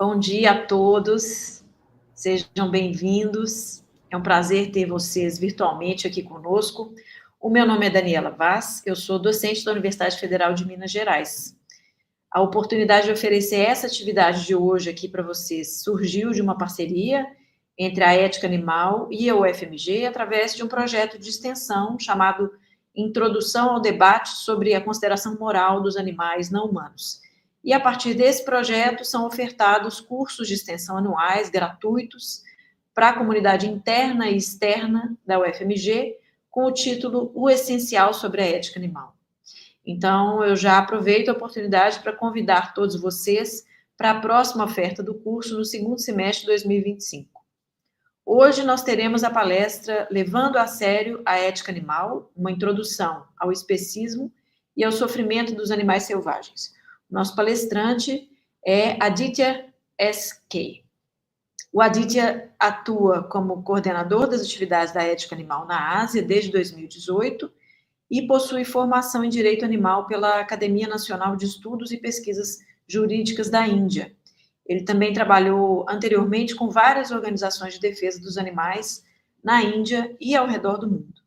Bom dia a todos, sejam bem-vindos. É um prazer ter vocês virtualmente aqui conosco. O meu nome é Daniela Vaz, eu sou docente da Universidade Federal de Minas Gerais. A oportunidade de oferecer essa atividade de hoje aqui para vocês surgiu de uma parceria entre a Ética Animal e a UFMG através de um projeto de extensão chamado Introdução ao Debate sobre a Consideração Moral dos Animais Não Humanos. E a partir desse projeto são ofertados cursos de extensão anuais gratuitos para a comunidade interna e externa da UFMG com o título O Essencial sobre a Ética Animal. Então, eu já aproveito a oportunidade para convidar todos vocês para a próxima oferta do curso no segundo semestre de 2025. Hoje nós teremos a palestra Levando a sério a Ética Animal, uma introdução ao especismo e ao sofrimento dos animais selvagens. Nosso palestrante é Aditya S.K. O Aditya atua como coordenador das atividades da Ética Animal na Ásia desde 2018 e possui formação em Direito Animal pela Academia Nacional de Estudos e Pesquisas Jurídicas da Índia. Ele também trabalhou anteriormente com várias organizações de defesa dos animais na Índia e ao redor do mundo.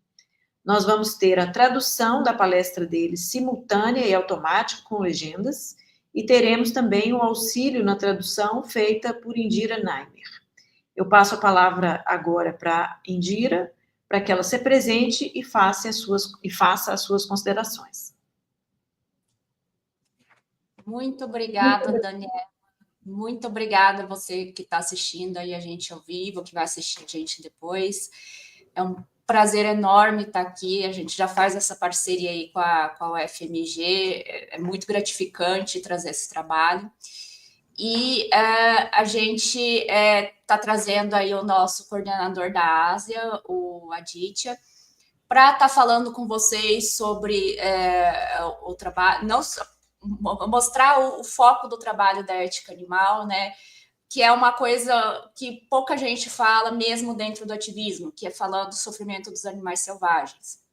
Nós vamos ter a tradução da palestra dele simultânea e automática com legendas e teremos também o auxílio na tradução feita por Indira Nimer. Eu passo a palavra agora para Indira, para que ela se apresente e faça as suas considerações. Muito obrigada, Daniela. Muito obrigada a você que está assistindo aí a gente ao vivo, que vai assistir a gente depois. É um prazer enorme estar aqui. A gente já faz essa parceria aí com a UFMG. É muito gratificante trazer esse trabalho. E a gente está trazendo aí o nosso coordenador da Ásia, o Aditya, para estar falando com vocês sobre o trabalho, não mostrar o foco do trabalho da ética animal, né? Que é uma coisa que pouca gente fala mesmo dentro do ativismo, que é falando do sofrimento dos animais selvagens.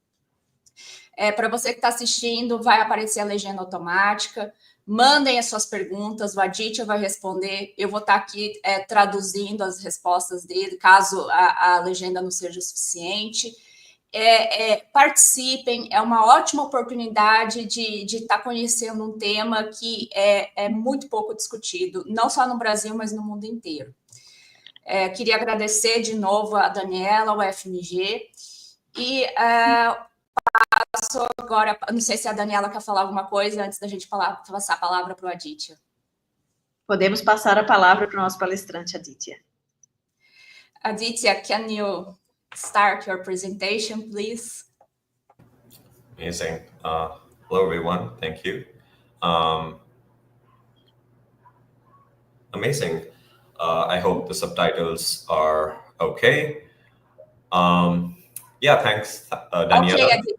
Para você que está assistindo, vai aparecer a legenda automática. Mandem as suas perguntas, o Aditya vai responder. Eu vou estar aqui traduzindo as respostas dele, caso a legenda não seja suficiente. Participem, é uma ótima oportunidade de estar conhecendo um tema que é muito pouco discutido, não só no Brasil, mas no mundo inteiro. Queria agradecer de novo a Daniela, ao UFMG, e passo agora, não sei se a Daniela quer falar alguma coisa antes da gente passar a palavra para o Aditya. Podemos passar a palavra para o nosso palestrante, Aditya. Aditya, can you start your presentation, please? Amazing. Hello, everyone. Thank you. Amazing. I hope the subtitles are okay. Yeah, thanks, Daniela. Okay, Aditya.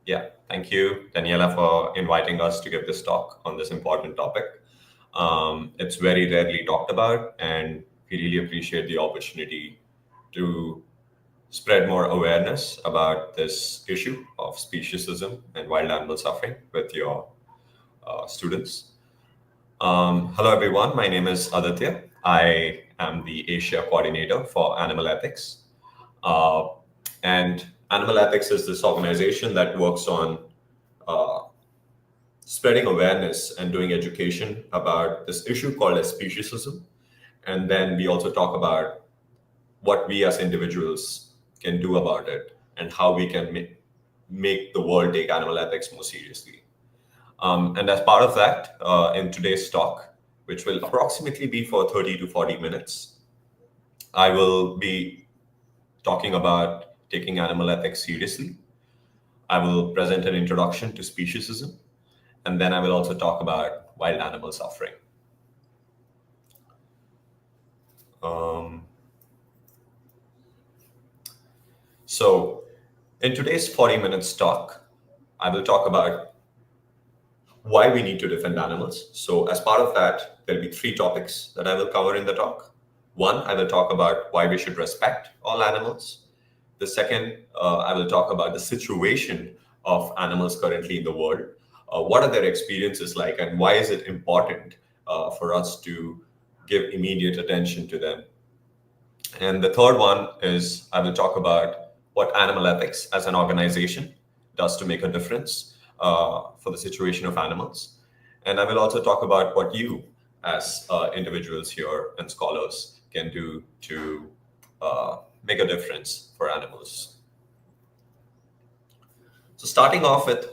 Yeah, thank you, Daniela, for inviting us to give this talk on this important topic. It's very rarely talked about, and we really appreciate the opportunity to spread more awareness about this issue of speciesism and wild animal suffering with your students. Hello, everyone. My name is Aditya. I am the Asia coordinator for animal ethics. And Animal Ethics is this organization that works on spreading awareness and doing education about this issue called as speciesism. And then we also talk about what we as individuals can do about it and how we can make the world take animal ethics more seriously. And as part of that, in today's talk, which will approximately be for 30 to 40 minutes, I will be talking about taking animal ethics seriously. I will present an introduction to speciesism, and then I will also talk about wild animal suffering. So in today's 40 minutes talk, I will talk about why we need to defend animals. So as part of that, there'll be 3 topics that I will cover in the talk. 1, I will talk about why we should respect all animals. The second, I will talk about the situation of animals currently in the world. What are their experiences like, and why is it important for us to give immediate attention to them. And the third one is I will talk about what animal ethics as an organization does to make a difference for the situation of animals. And I will also talk about what you as individuals here and scholars can do to make a difference for animals. So starting off with,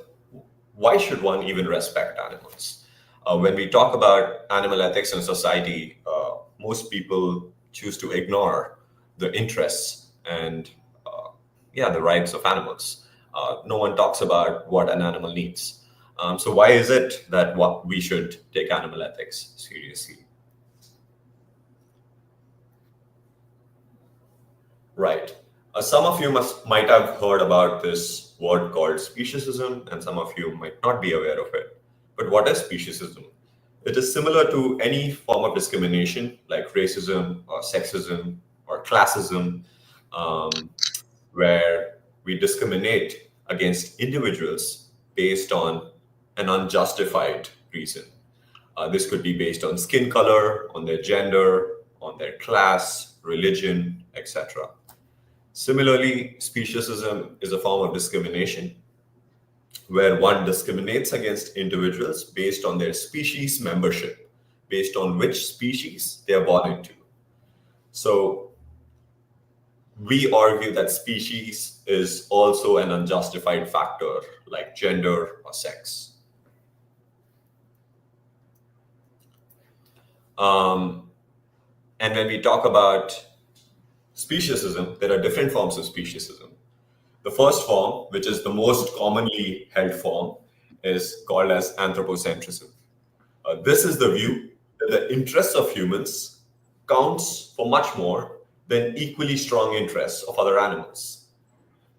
why should one even respect animals? When we talk about animal ethics in society, most people choose to ignore the interests and the rights of animals. No one talks about what an animal needs. So why is it that we should take animal ethics seriously? Right. Some of you might have heard about this word called speciesism, and some of you might not be aware of it. But what is speciesism? It is similar to any form of discrimination like racism or sexism or classism, where we discriminate against individuals based on an unjustified reason. This could be based on skin color, on their gender, on their class, religion, etc. Similarly, speciesism is a form of discrimination where one discriminates against individuals based on their species membership, based on which species they are born into. So we argue that species is also an unjustified factor like gender or sex. And when we talk about speciesism, there are different forms of speciesism. The first form, which is the most commonly held form, is called as anthropocentrism. This is the view that the interests of humans counts for much more than equally strong interests of other animals.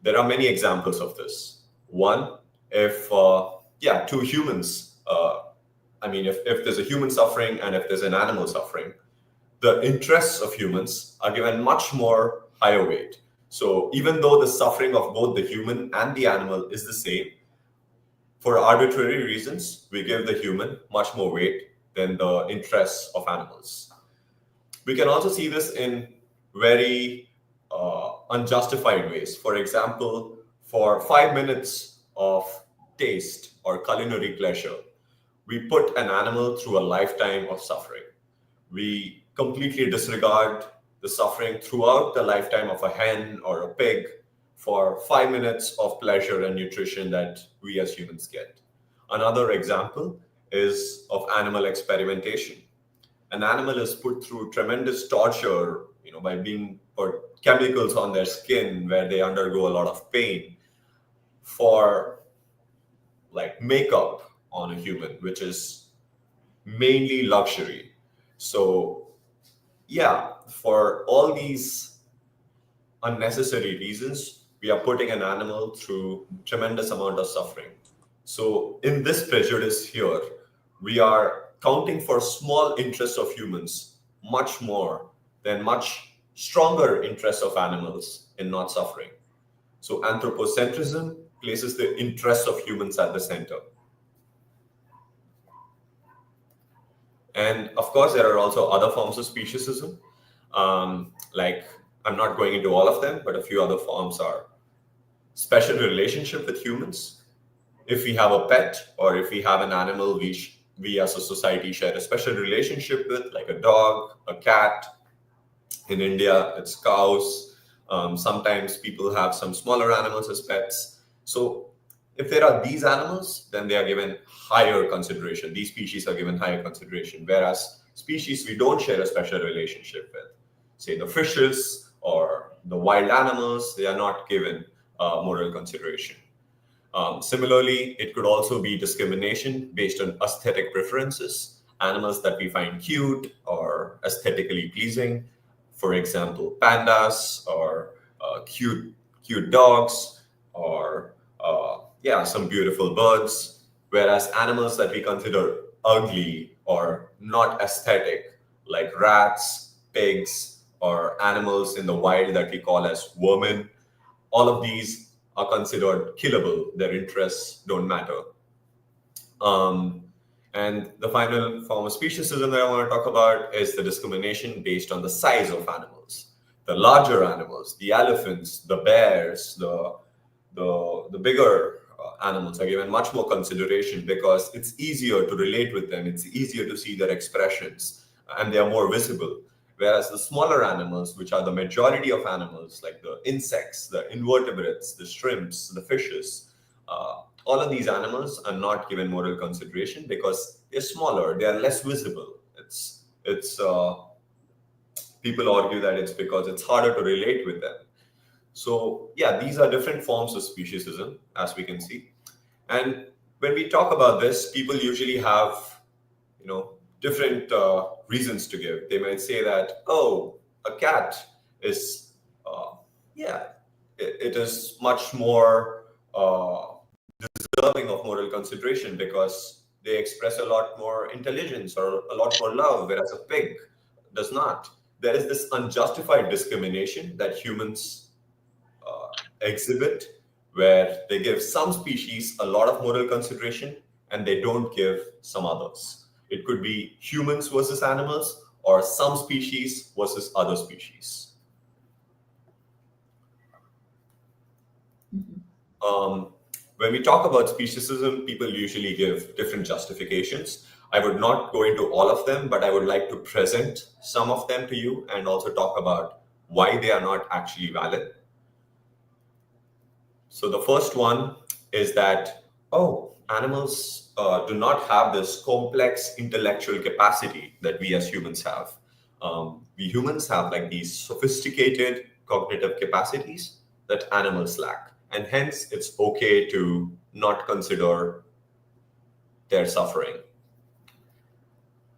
There are many examples of this. One, if two humans, if there's a human suffering and if there's an animal suffering, the interests of humans are given much more higher weight. So even though the suffering of both the human and the animal is the same, for arbitrary reasons, we give the human much more weight than the interests of animals. We can also see this in very unjustified ways. For example, for 5 minutes of taste or culinary pleasure, we put an animal through a lifetime of suffering. We completely disregard the suffering throughout the lifetime of a hen or a pig for 5 minutes of pleasure and nutrition that we as humans get. Another example is of animal experimentation. An animal is put through tremendous torture, by being put chemicals on their skin where they undergo a lot of pain for like makeup on a human, which is mainly luxury. So for all these unnecessary reasons, we are putting an animal through tremendous amount of suffering. So in this prejudice here, we are counting for small interests of humans much more than much stronger interests of animals in not suffering. So anthropocentrism places the interests of humans at the center. And of course, there are also other forms of speciesism. Like, I'm not going into all of them, but a few other forms are special relationship with humans. If we have a pet or if we have an animal we as a society share a special relationship with, like a dog, a cat. In India, it's cows. Sometimes people have some smaller animals as pets. So if there are these animals, then they are given higher consideration. These species are given higher consideration, whereas species we don't share a special relationship with, say the fishes or the wild animals, they are not given moral consideration. Similarly, it could also be discrimination based on aesthetic preferences, animals that we find cute or aesthetically pleasing. For example, pandas or cute dogs or some beautiful birds, whereas animals that we consider ugly or not aesthetic, like rats, pigs, or animals in the wild that we call as vermin, all of these are considered killable. Their interests don't matter. And the final form of speciesism that I want to talk about is the discrimination based on the size of animals. The larger animals, the elephants, the bears, the bigger animals are given much more consideration because it's easier to relate with them, it's easier to see their expressions, and they are more visible. Whereas the smaller animals, which are the majority of animals, like the insects, the invertebrates, the shrimps, the fishes, all of these animals are not given moral consideration because they're smaller, they are less visible. It's people argue that it's because it's harder to relate with them. So yeah, these are different forms of speciesism, as we can see. And when we talk about this, people usually have, different reasons to give. They might say that, oh, a cat is, it is much more deserving of moral consideration because they express a lot more intelligence or a lot more love, whereas a pig does not. There is this unjustified discrimination that humans exhibit, where they give some species a lot of moral consideration and they don't give some others. It could be humans versus animals or some species versus other species. When we talk about speciesism, people usually give different justifications. I would not go into all of them, but I would like to present some of them to you and also talk about why they are not actually valid. So the first one is that, animals do not have this complex intellectual capacity that we as humans have. We humans have like these sophisticated cognitive capacities that animals lack. And hence it's okay to not consider their suffering.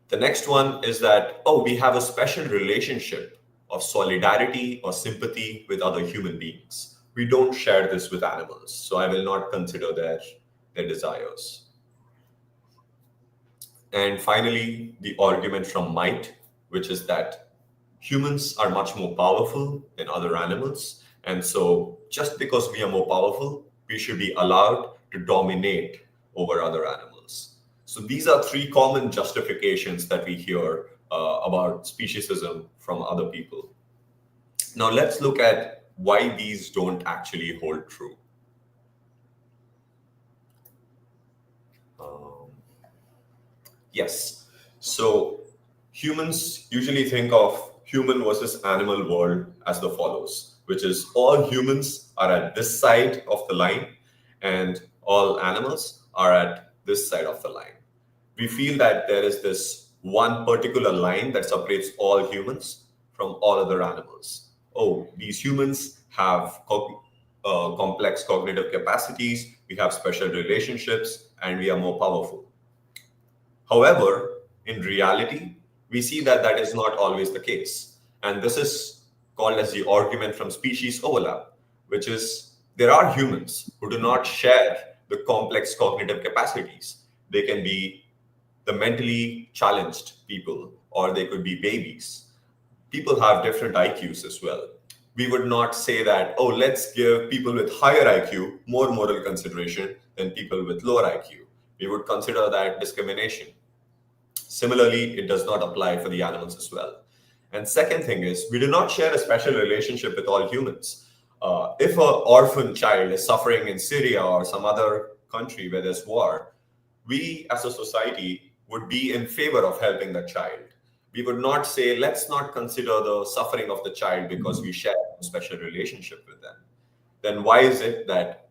The next one is that, we have a special relationship of solidarity or sympathy with other human beings. We don't share this with animals, so I will not consider their desires. And finally, the argument from might, which is that humans are much more powerful than other animals. And so just because we are more powerful, we should be allowed to dominate over other animals. So these are three common justifications that we hear about speciesism from other people. Now let's look at why these don't actually hold true. Yes. So humans usually think of human versus animal world as the follows, which is all humans are at this side of the line and all animals are at this side of the line. We feel that there is this one particular line that separates all humans from all other animals. These humans have complex cognitive capacities, we have special relationships, and we are more powerful. However, in reality, we see that that is not always the case. And this is called as the argument from species overlap, which is there are humans who do not share the complex cognitive capacities. They can be the mentally challenged people, or they could be babies. People have different IQs as well. We would not say that, let's give people with higher IQ more moral consideration than people with lower IQ. We would consider that discrimination. Similarly, it does not apply for the animals as well. And second thing is, we do not share a special relationship with all humans. If an orphan child is suffering in Syria or some other country where there's war, we as a society would be in favor of helping the child. We would not say, let's not consider the suffering of the child because we share a special relationship with them. Then why is it that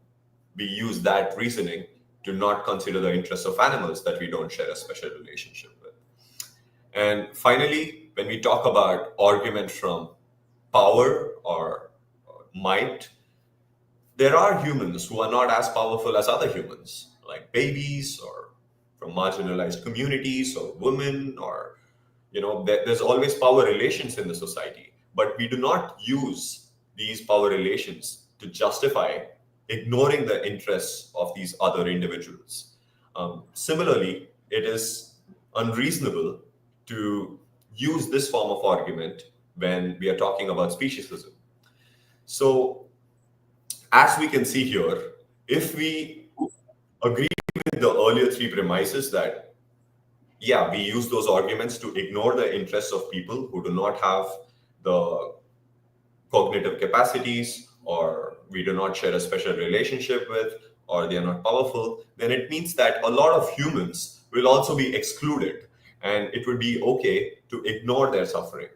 we use that reasoning to not consider the interests of animals that we don't share a special relationship with? And finally, when we talk about argument from power or might, there are humans who are not as powerful as other humans, like babies or from marginalized communities or women, or there's always power relations in the society, but we do not use these power relations to justify ignoring the interests of these other individuals. Similarly, it is unreasonable to use this form of argument when we are talking about speciesism. So, as we can see here, if we agree with the earlier three premises that yeah, we use those arguments to ignore the interests of people who do not have the cognitive capacities, or we do not share a special relationship with, or they are not powerful, then it means that a lot of humans will also be excluded, and it would be okay to ignore their suffering.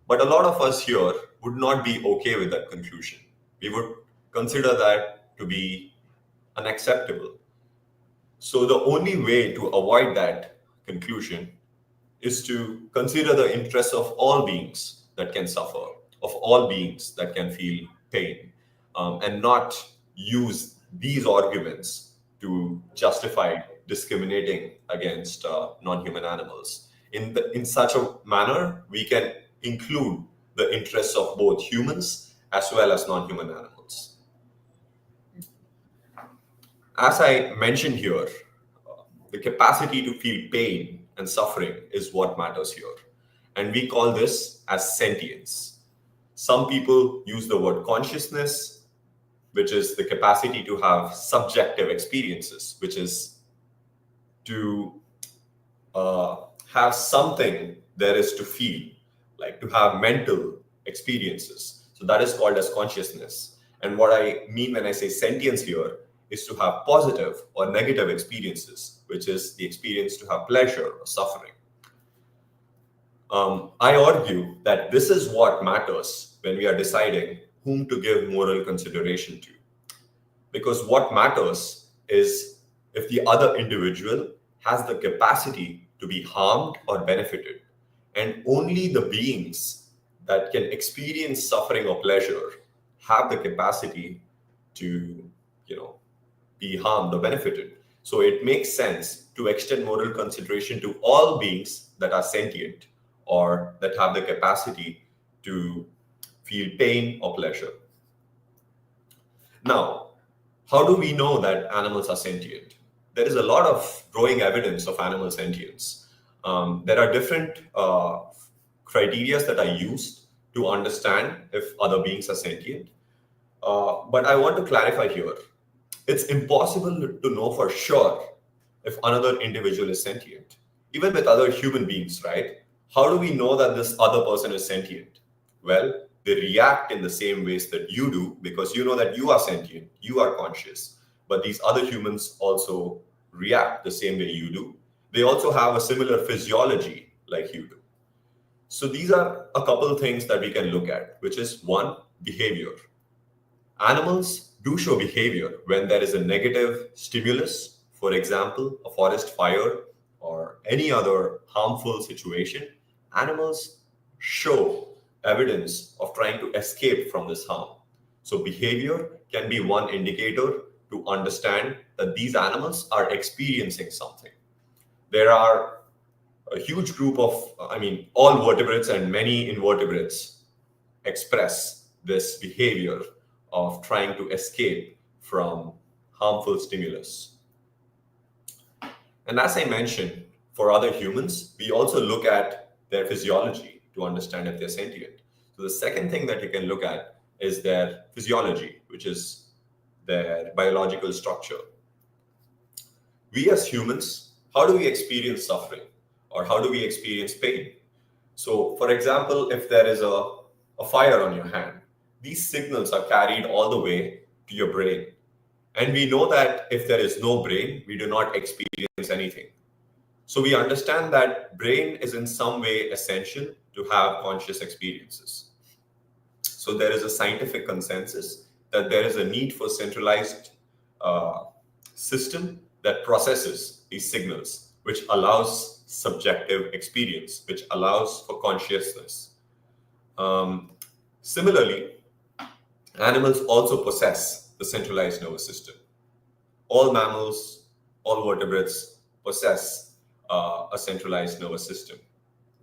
But a lot of us here would not be okay with that conclusion. We would consider that to be unacceptable. So the only way to avoid that conclusion is to consider the interests of all beings that can suffer, of all beings that can feel pain, and not use these arguments to justify discriminating against non-human animals. In such a manner, we can include the interests of both humans as well as non-human animals. As I mentioned here, the capacity to feel pain and suffering is what matters here. And we call this as sentience. Some people use the word consciousness, which is the capacity to have subjective experiences, which is to have something there is to feel, like to have mental experiences. So that is called as consciousness. And what I mean when I say sentience here is to have positive or negative experiences, which is the experience to have pleasure or suffering. I argue that this is what matters when we are deciding whom to give moral consideration to. Because what matters is if the other individual has the capacity to be harmed or benefited. And only the beings that can experience suffering or pleasure have the capacity to, be harmed or benefited. So it makes sense to extend moral consideration to all beings that are sentient or that have the capacity to feel pain or pleasure. Now, how do we know that animals are sentient? There is a lot of growing evidence of animal sentience. There are different criteria that are used to understand if other beings are sentient. But I want to clarify here. It's impossible to know for sure if another individual is sentient. Even with other human beings, right? How do we know that this other person is sentient? Well, they react in the same ways that you do because you know that you are sentient, you are conscious. But these other humans also react the same way you do. They also have a similar physiology like you do. So these are a couple of things that we can look at, which is one, behavior. Animals do show behavior when there is a negative stimulus, for example, a forest fire or any other harmful situation. Animals show evidence of trying to escape from this harm. So behavior can be one indicator to understand that these animals are experiencing something. There are a huge group of, all vertebrates and many invertebrates express this behavior of trying to escape from harmful stimulus. And as I mentioned, for other humans, we also look at their physiology to understand if they're sentient. So the second thing that you can look at is their physiology, which is their biological structure. We as humans, how do we experience suffering? Or how do we experience pain? So, for example, if there is a fire on your hand, these signals are carried all the way to your brain. And we know that if there is no brain, we do not experience anything. So we understand that brain is in some way essential to have conscious experiences. So there is a scientific consensus that there is a need for centralized system that processes these signals, which allows subjective experience, which allows for consciousness. Similarly, animals also possess the centralized nervous system. All mammals, all vertebrates possess a centralized nervous system.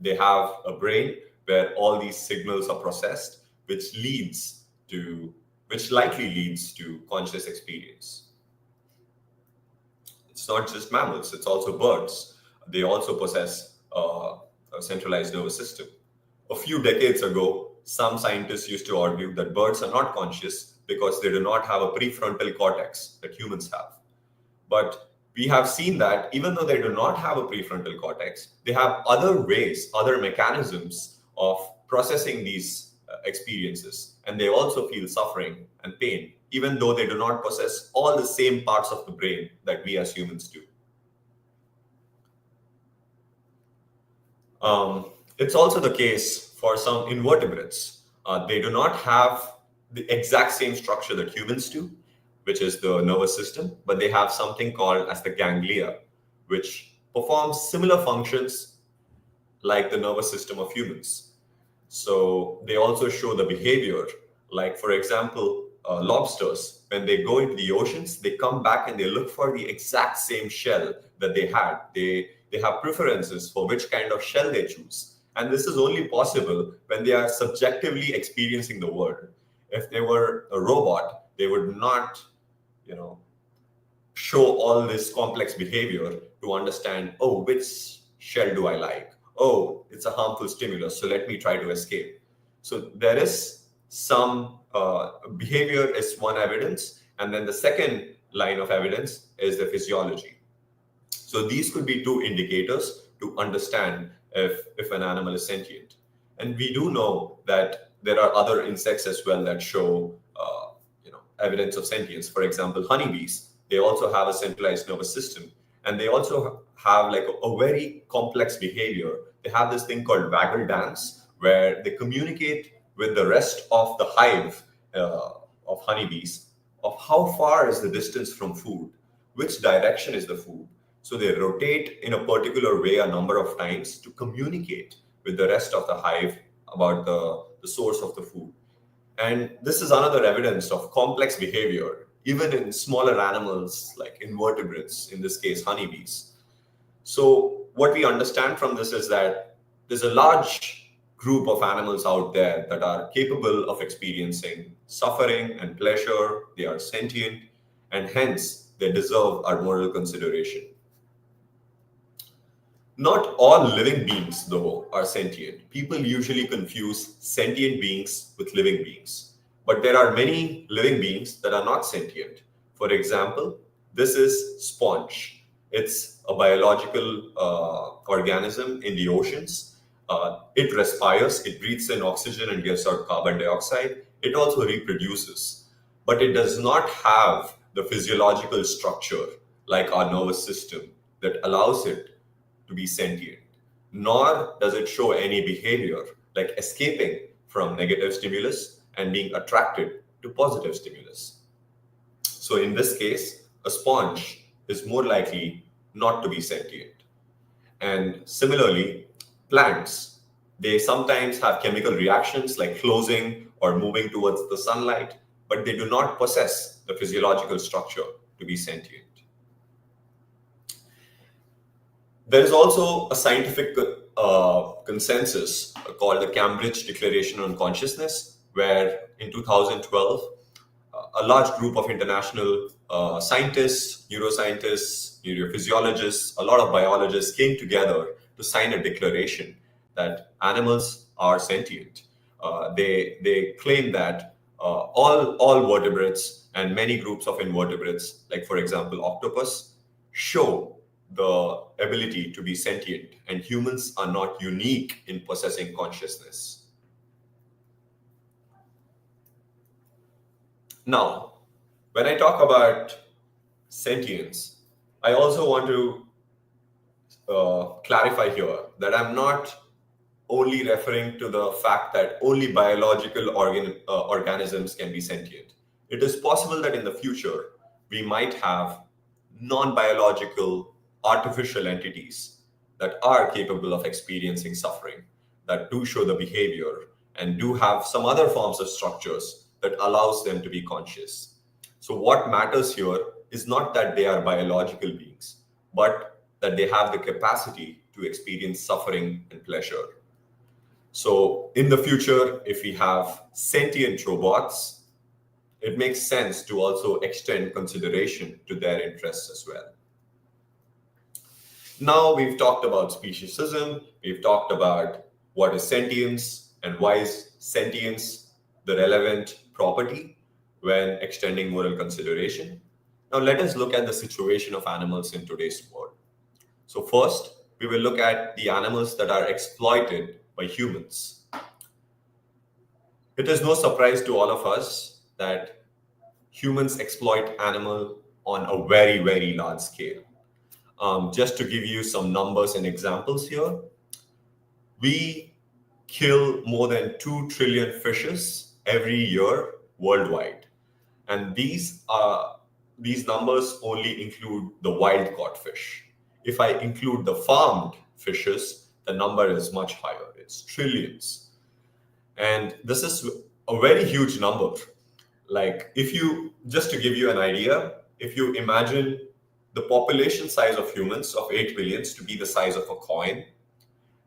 They have a brain where all these signals are processed, which likely leads to conscious experience. It's not just mammals, it's also birds. They also possess a centralized nervous system. A few decades ago, some scientists used to argue that birds are not conscious because they do not have a prefrontal cortex that humans have. But we have seen that even though they do not have a prefrontal cortex, they have other ways, other mechanisms of processing these experiences. And they also feel suffering and pain, even though they do not possess all the same parts of the brain that we as humans do. It's also the case for some invertebrates. They do not have the exact same structure that humans do, which is the nervous system, but they have something called as the ganglia, which performs similar functions like the nervous system of humans. So they also show the behavior, like for example, lobsters, when they go into the oceans, they come back and they look for the exact same shell that they had. They have preferences for which kind of shell they choose. And this is only possible when they are subjectively experiencing the world. If they were a robot, they would not, show all this complex behavior to understand, oh, which shell do I like? Oh, it's a harmful stimulus, so let me try to escape. So there is some behavior is one evidence, and then the second line of evidence is the physiology. So these could be two indicators to understand if an animal is sentient. And we do know that there are other insects as well that show evidence of sentience. For example, honeybees, they also have a centralized nervous system, and they also have like a very complex behavior. They have this thing called waggle dance, where they communicate with the rest of the hive of honeybees of how far is the distance from food, which direction is the food. So they rotate in a particular way a number of times to communicate with the rest of the hive about the source of the food. And this is another evidence of complex behavior, even in smaller animals like invertebrates, in this case, honeybees. So what we understand from this is that there's a large group of animals out there that are capable of experiencing suffering and pleasure. They are sentient, and hence they deserve our moral consideration. Not all living beings, though, are sentient. People usually confuse sentient beings with living beings. But there are many living beings that are not sentient. For example, this is sponge. It's a biological organism in the oceans. It respires, it breathes in oxygen and gives out carbon dioxide. It also reproduces. But it does not have the physiological structure like our nervous system that allows it to be sentient, nor does it show any behavior like escaping from negative stimulus and being attracted to positive stimulus. So in this case, a sponge is more likely not to be sentient. And similarly, plants, they sometimes have chemical reactions like closing or moving towards the sunlight, but they do not possess the physiological structure to be sentient. There is also a scientific consensus called the Cambridge Declaration on Consciousness, where in 2012, a large group of international scientists, neuroscientists, neurophysiologists, a lot of biologists came together to sign a declaration that animals are sentient. They claim that all vertebrates and many groups of invertebrates, like for example, octopus, show the ability to be sentient, and humans are not unique in possessing consciousness. Now, when I talk about sentience, I also want to clarify here that I'm not only referring to the fact that only biological organisms can be sentient. It is possible that in the future, we might have non-biological artificial entities that are capable of experiencing suffering, that do show the behavior and do have some other forms of structures that allows them to be conscious. So what matters here is not that they are biological beings, but that they have the capacity to experience suffering and pleasure. So in the future, if we have sentient robots, it makes sense to also extend consideration to their interests as well. Now we've talked about speciesism, we've talked about what is sentience and why is sentience the relevant property when extending moral consideration. Now let us look at the situation of animals in today's world. So first, we will look at the animals that are exploited by humans. It is no surprise to all of us that humans exploit animals on a very, very large scale. Just to give you some numbers and examples here, we kill more than 2 trillion fishes every year worldwide. And these numbers only include the wild caught fish. If I include the farmed fishes, the number is much higher. It's trillions. And this is a very huge number. Like, just to give you an idea, if you imagine the population size of humans of 8 billions to be the size of a coin,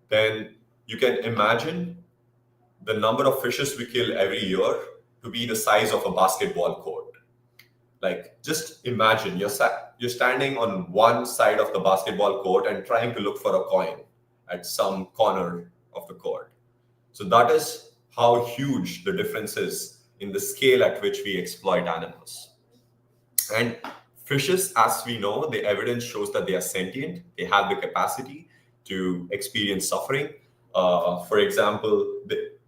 then you can imagine the number of fishes we kill every year to be the size of a basketball court. Like, just imagine you're standing on one side of the basketball court and trying to look for a coin at some corner of the court. So that is how huge the difference is in the scale at which we exploit animals. And fishes, as we know, the evidence shows that they are sentient. They have the capacity to experience suffering. For example,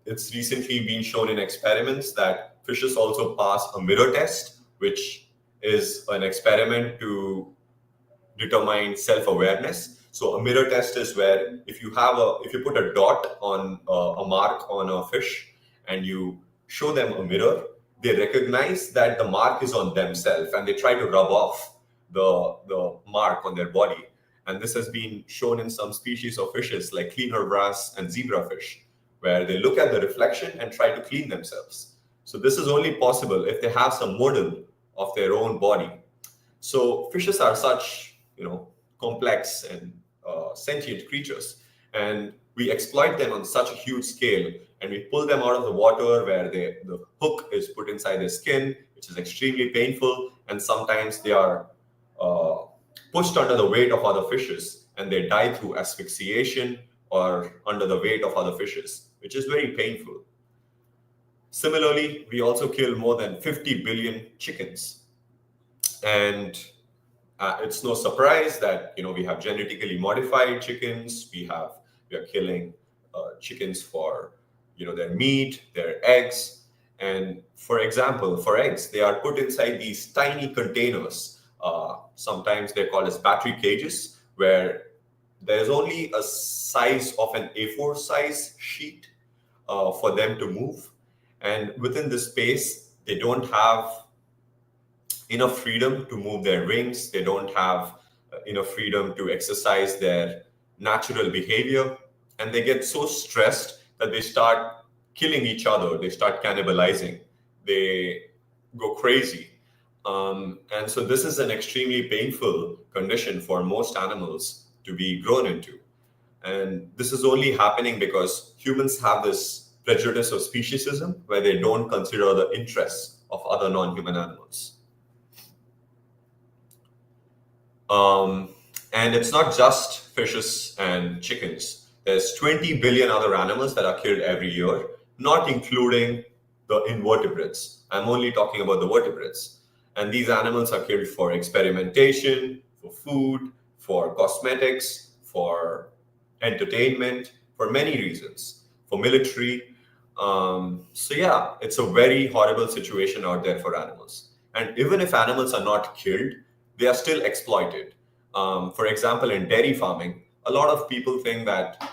it's recently been shown in experiments that fishes also pass a mirror test, which is an experiment to determine self-awareness. So a mirror test is where if you put a dot on a mark on a fish and you show them a mirror, they recognize that the mark is on themselves and they try to rub off the mark on their body. And this has been shown in some species of fishes like cleaner wrasse and zebrafish, where they look at the reflection and try to clean themselves. So this is only possible if they have some model of their own body. So fishes are such, complex and sentient creatures, and we exploit them on such a huge scale, and we pull them out of the water where the hook is put inside their skin, which is extremely painful, and sometimes they are pushed under the weight of other fishes and they die through asphyxiation or under the weight of other fishes, which is very painful. Similarly, we also kill more than 50 billion chickens. And it's no surprise that we have genetically modified chickens. We are killing chickens for their meat, their eggs. And for example, for eggs, they are put inside these tiny containers. Sometimes they're called as battery cages, where there's only a size of an A4 size sheet for them to move. And within this space, they don't have enough freedom to move their wings. They don't have enough freedom to exercise their natural behavior. And they get so stressed that they start killing each other. They start cannibalizing. They go crazy. And so this is an extremely painful condition for most animals to be grown into. And this is only happening because humans have this prejudice of speciesism, where they don't consider the interests of other non-human animals. And it's not just fishes and chickens. There's 20 billion other animals that are killed every year, not including the invertebrates. I'm only talking about the vertebrates. And these animals are killed for experimentation, for food, for cosmetics, for entertainment, for many reasons, for military. So yeah, it's a very horrible situation out there for animals. And even if animals are not killed, they are still exploited. For example, in dairy farming, a lot of people think that,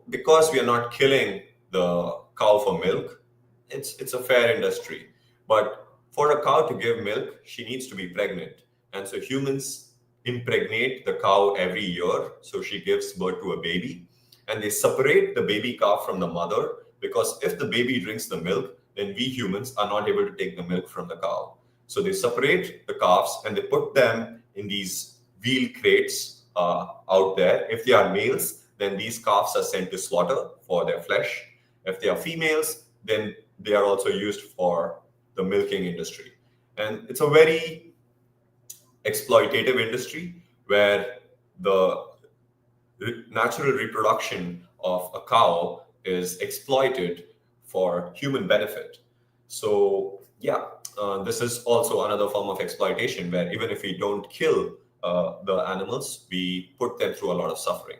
because we are not killing the cow for milk, it's a fair industry. But for a cow to give milk, she needs to be pregnant. And so humans impregnate the cow every year, so she gives birth to a baby. And they separate the baby calf from the mother, because if the baby drinks the milk, then we humans are not able to take the milk from the cow. So they separate the calves and they put them in these wheel crates out there. If they are males, then these calves are sent to slaughter for their flesh. If they are females, then they are also used for the milking industry. And it's a very exploitative industry where the natural reproduction of a cow is exploited for human benefit. So yeah, this is also another form of exploitation, where even if we don't kill the animals, we put them through a lot of suffering.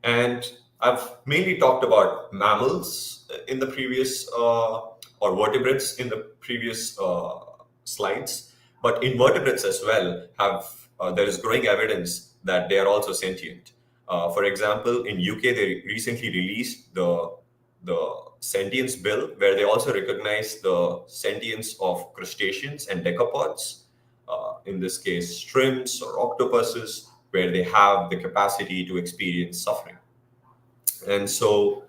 And I've mainly talked about mammals in the previous, or vertebrates in the previous slides, but invertebrates as well there is growing evidence that they are also sentient. For example, in UK, they recently released the sentience bill, where they also recognize the sentience of crustaceans and decapods, in this case, shrimps or octopuses, where they have the capacity to experience suffering. And so,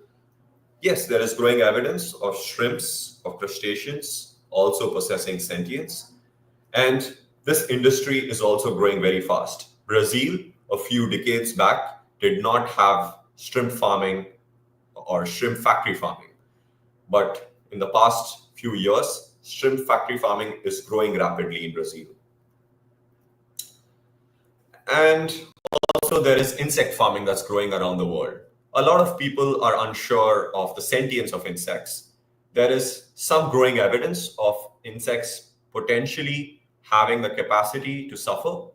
yes, there is growing evidence of shrimps, of crustaceans also possessing sentience. And this industry is also growing very fast. Brazil, a few decades back, did not have shrimp farming or shrimp factory farming. But in the past few years, shrimp factory farming is growing rapidly in Brazil. And also there is insect farming that's growing around the world. A lot of people are unsure of the sentience of insects. There is some growing evidence of insects potentially having the capacity to suffer,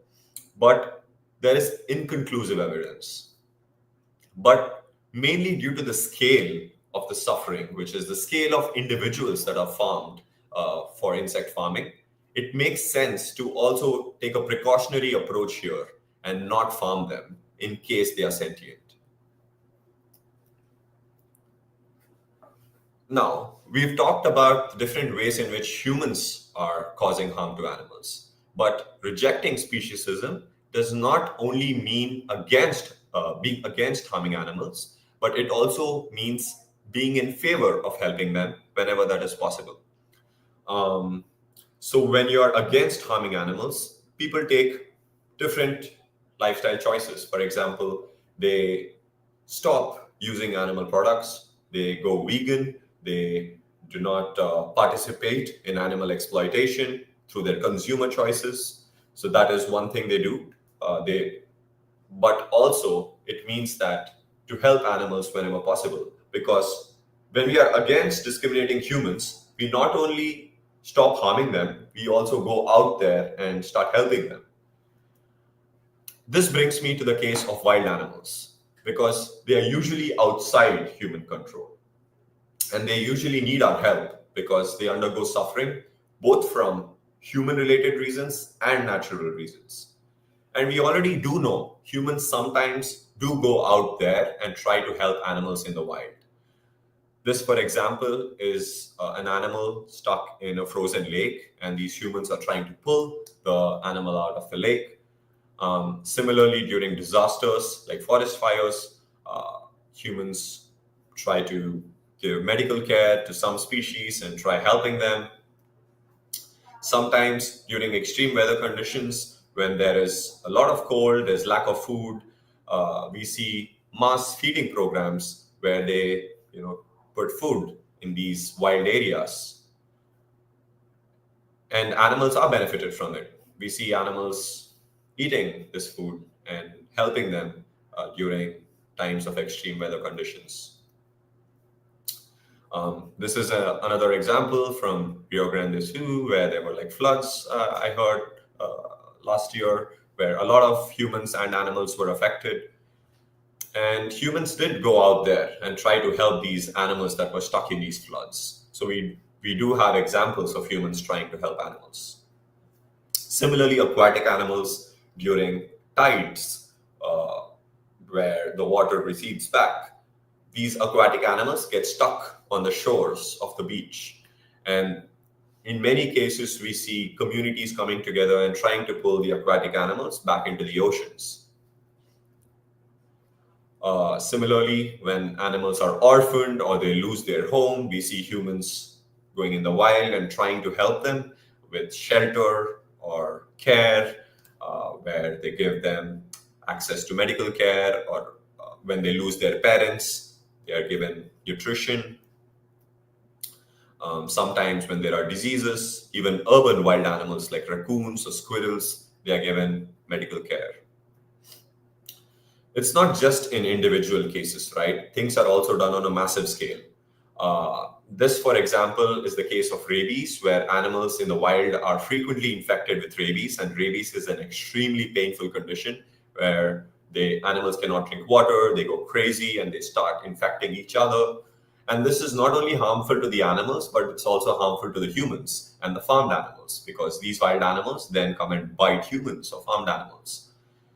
but there is inconclusive evidence. But mainly due to the scale of the suffering, which is the scale of individuals that are farmed for insect farming, it makes sense to also take a precautionary approach here and not farm them in case they are sentient. Now, we've talked about the different ways in which humans are causing harm to animals, but rejecting speciesism does not only mean being against harming animals, but it also means being in favor of helping them whenever that is possible. So when you are against harming animals, people take different lifestyle choices. For example, they stop using animal products, they go vegan, they do not participate in animal exploitation through their consumer choices. So that is one thing they do. But also it means that to help animals whenever possible, because when we are against discriminating humans, we not only stop harming them, we also go out there and start helping them. This brings me to the case of wild animals, because they are usually outside human control. And they usually need our help because they undergo suffering, both from human-related reasons and natural reasons. And we already do know humans sometimes do go out there and try to help animals in the wild. This, for example, is an animal stuck in a frozen lake, and these humans are trying to pull the animal out of the lake. Similarly, during disasters like forest fires, humans try to give medical care to some species and try helping them. Sometimes during extreme weather conditions, when there is a lot of cold, there's lack of food, we see mass feeding programs where they put food in these wild areas. And animals are benefited from it. We see animals eating this food and helping them during times of extreme weather conditions. This is another example from Rio Grande do Sul, where there were floods, I heard last year, where a lot of humans and animals were affected. And humans did go out there and try to help these animals that were stuck in these floods. So we do have examples of humans trying to help animals. Similarly, aquatic animals during tides, where the water recedes back, these aquatic animals get stuck on the shores of the beach. And in many cases, we see communities coming together and trying to pull the aquatic animals back into the oceans. Similarly, when animals are orphaned or they lose their home, we see humans going in the wild and trying to help them with shelter or care, where they give them access to medical care, or when they lose their parents, they are given nutrition. Sometimes when there are diseases, even urban wild animals like raccoons or squirrels, they are given medical care. It's not just in individual cases, right? Things are also done on a massive scale. This, for example, is the case of rabies, where animals in the wild are frequently infected with rabies, and rabies is an extremely painful condition where the animals cannot drink water, they go crazy, and they start infecting each other. And this is not only harmful to the animals, but it's also harmful to the humans and the farmed animals, because these wild animals then come and bite humans or farmed animals.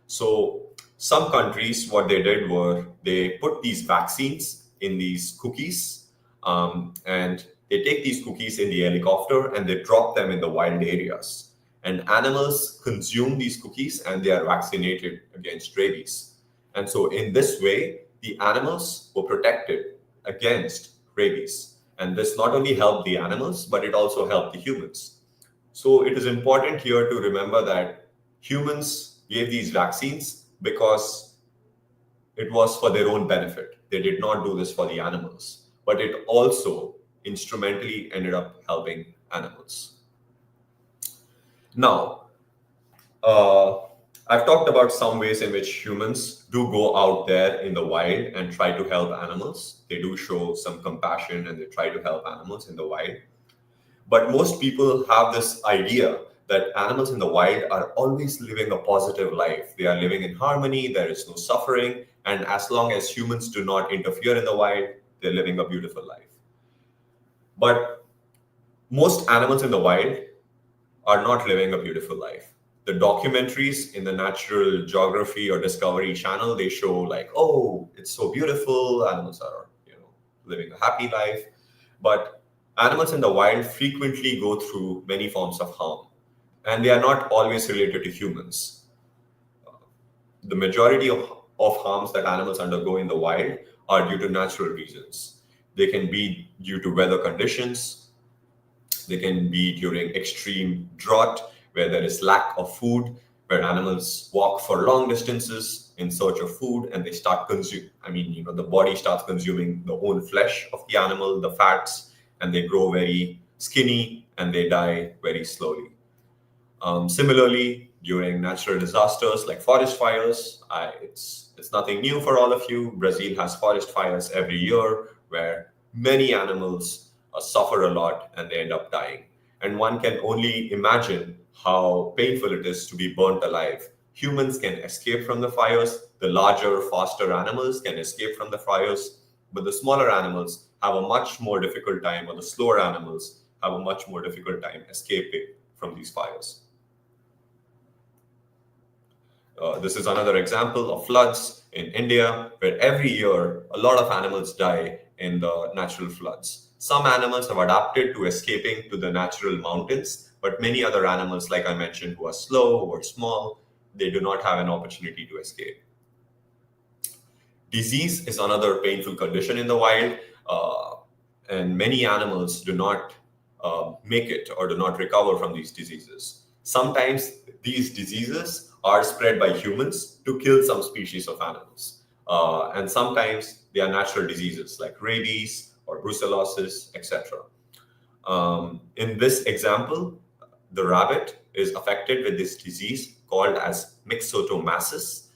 So some countries, what they did were they put these vaccines in these cookies, and they take these cookies in the helicopter and they drop them in the wild areas. And animals consume these cookies and they are vaccinated against rabies. And so in this way, the animals were protected against rabies. And this not only helped the animals, but it also helped the humans. So it is important here to remember that humans gave these vaccines because it was for their own benefit. They did not do this for the animals, but it also instrumentally ended up helping animals. Now, I've talked about some ways in which humans do go out there in the wild and try to help animals. They do show some compassion and they try to help animals in the wild. But most people have this idea that animals in the wild are always living a positive life. They are living in harmony, there is no suffering, and as long as humans do not interfere in the wild, they're living a beautiful life. But most animals in the wild are not living a beautiful life. The documentaries in the Natural Geography or Discovery Channel, they show like, oh, it's so beautiful, animals are, living a happy life. But animals in the wild frequently go through many forms of harm, and they are not always related to humans. The majority of harms that animals undergo in the wild are due to natural reasons. They can be due to weather conditions. They can be during extreme drought, where there is lack of food, where animals walk for long distances in search of food and they start consuming. The body starts consuming the own flesh of the animal, the fats, and they grow very skinny and they die very slowly. Similarly, during natural disasters like forest fires, it's nothing new for all of you. Brazil has forest fires every year where many animals suffer a lot and they end up dying. And one can only imagine how painful it is to be burnt alive. Humans can escape from the fires. The larger, faster animals can escape from the fires, but the smaller animals have a much more difficult time, or the slower animals have a much more difficult time escaping from these fires. This is another example of floods in India, where every year a lot of animals die in the natural floods. Some animals have adapted to escaping to the natural mountains, but many other animals, like I mentioned, who are slow or small, they do not have an opportunity to escape. Disease is another painful condition in the wild, and many animals do not make it or do not recover from these diseases. Sometimes these diseases are spread by humans to kill some species of animals. And sometimes they are natural diseases like rabies or brucellosis, etc. In this example, the rabbit is affected with this disease called as myxotomasis.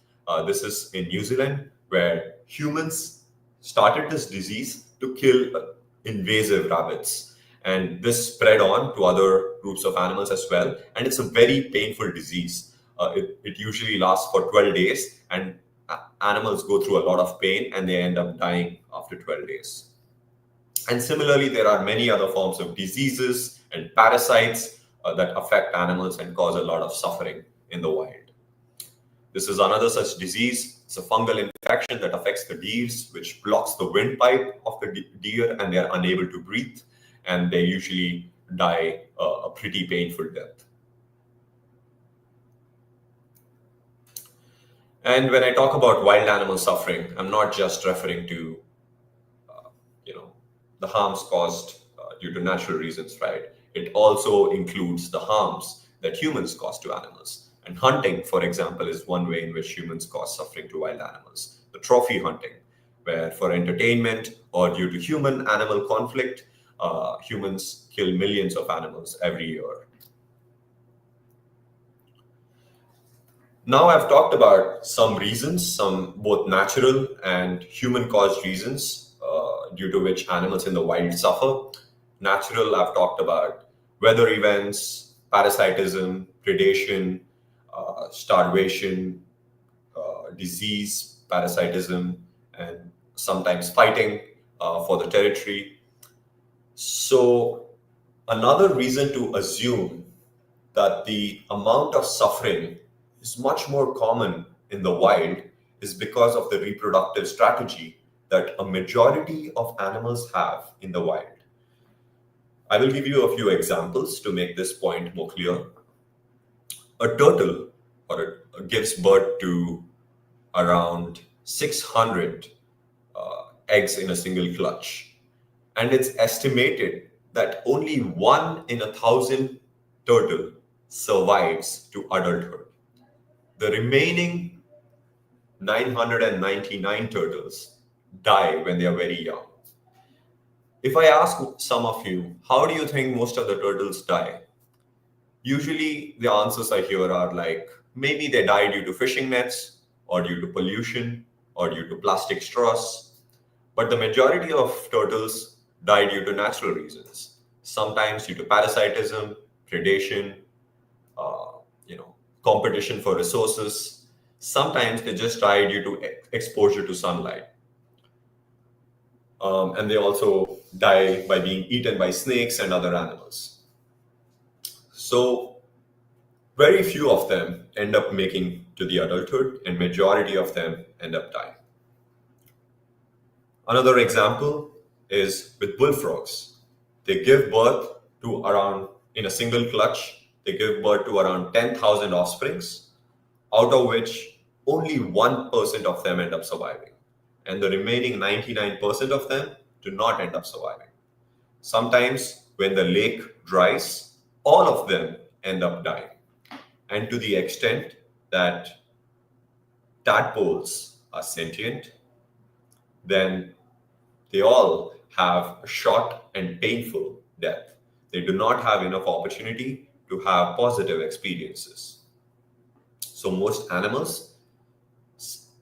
This is in New Zealand, where humans started this disease to kill invasive rabbits. And this spread on to other groups of animals as well. And it's a very painful disease. It usually lasts for 12 days, and animals go through a lot of pain and they end up dying after 12 days. And similarly, there are many other forms of diseases and parasites that affect animals and cause a lot of suffering in the wild. This is another such disease. It's a fungal infection that affects the deers, which blocks the windpipe of the deer, and they are unable to breathe, and they usually die a pretty painful death. And when I talk about wild animal suffering, I'm not just referring to the harms caused due to natural reasons, right? It also includes the harms that humans cause to animals. And hunting, for example, is one way in which humans cause suffering to wild animals. The trophy hunting, where for entertainment or due to human-animal conflict, humans kill millions of animals every year. Now I've talked about some reasons, some both natural and human-caused reasons due to which animals in the wild suffer. Natural, I've talked about weather events, parasitism, predation, starvation, disease, parasitism, and sometimes fighting for the territory. So another reason to assume that the amount of suffering is much more common in the wild is because of the reproductive strategy that a majority of animals have in the wild. I will give you a few examples to make this point more clear. A turtle gives birth to around 600 eggs in a single clutch. And it's estimated that only 1 in 1,000 turtle survives to adulthood. The remaining 999 turtles die when they are very young. If I ask some of you, how do you think most of the turtles die? Usually the answers I hear are like, maybe they die due to fishing nets, or due to pollution, or due to plastic straws. But the majority of turtles die due to natural reasons, sometimes due to parasitism, predation, competition for resources. Sometimes they just die due to exposure to sunlight. And they also die by being eaten by snakes and other animals. So very few of them end up making to the adulthood, and majority of them end up dying. Another example is with bullfrogs. They give birth to around, in a single clutch, they give birth to around 10,000 offsprings, out of which only 1% of them end up surviving. And the remaining 99% of them do not end up surviving. Sometimes when the lake dries, all of them end up dying. And to the extent that tadpoles are sentient, then they all have a short and painful death. They do not have enough opportunity to have positive experiences. So most animals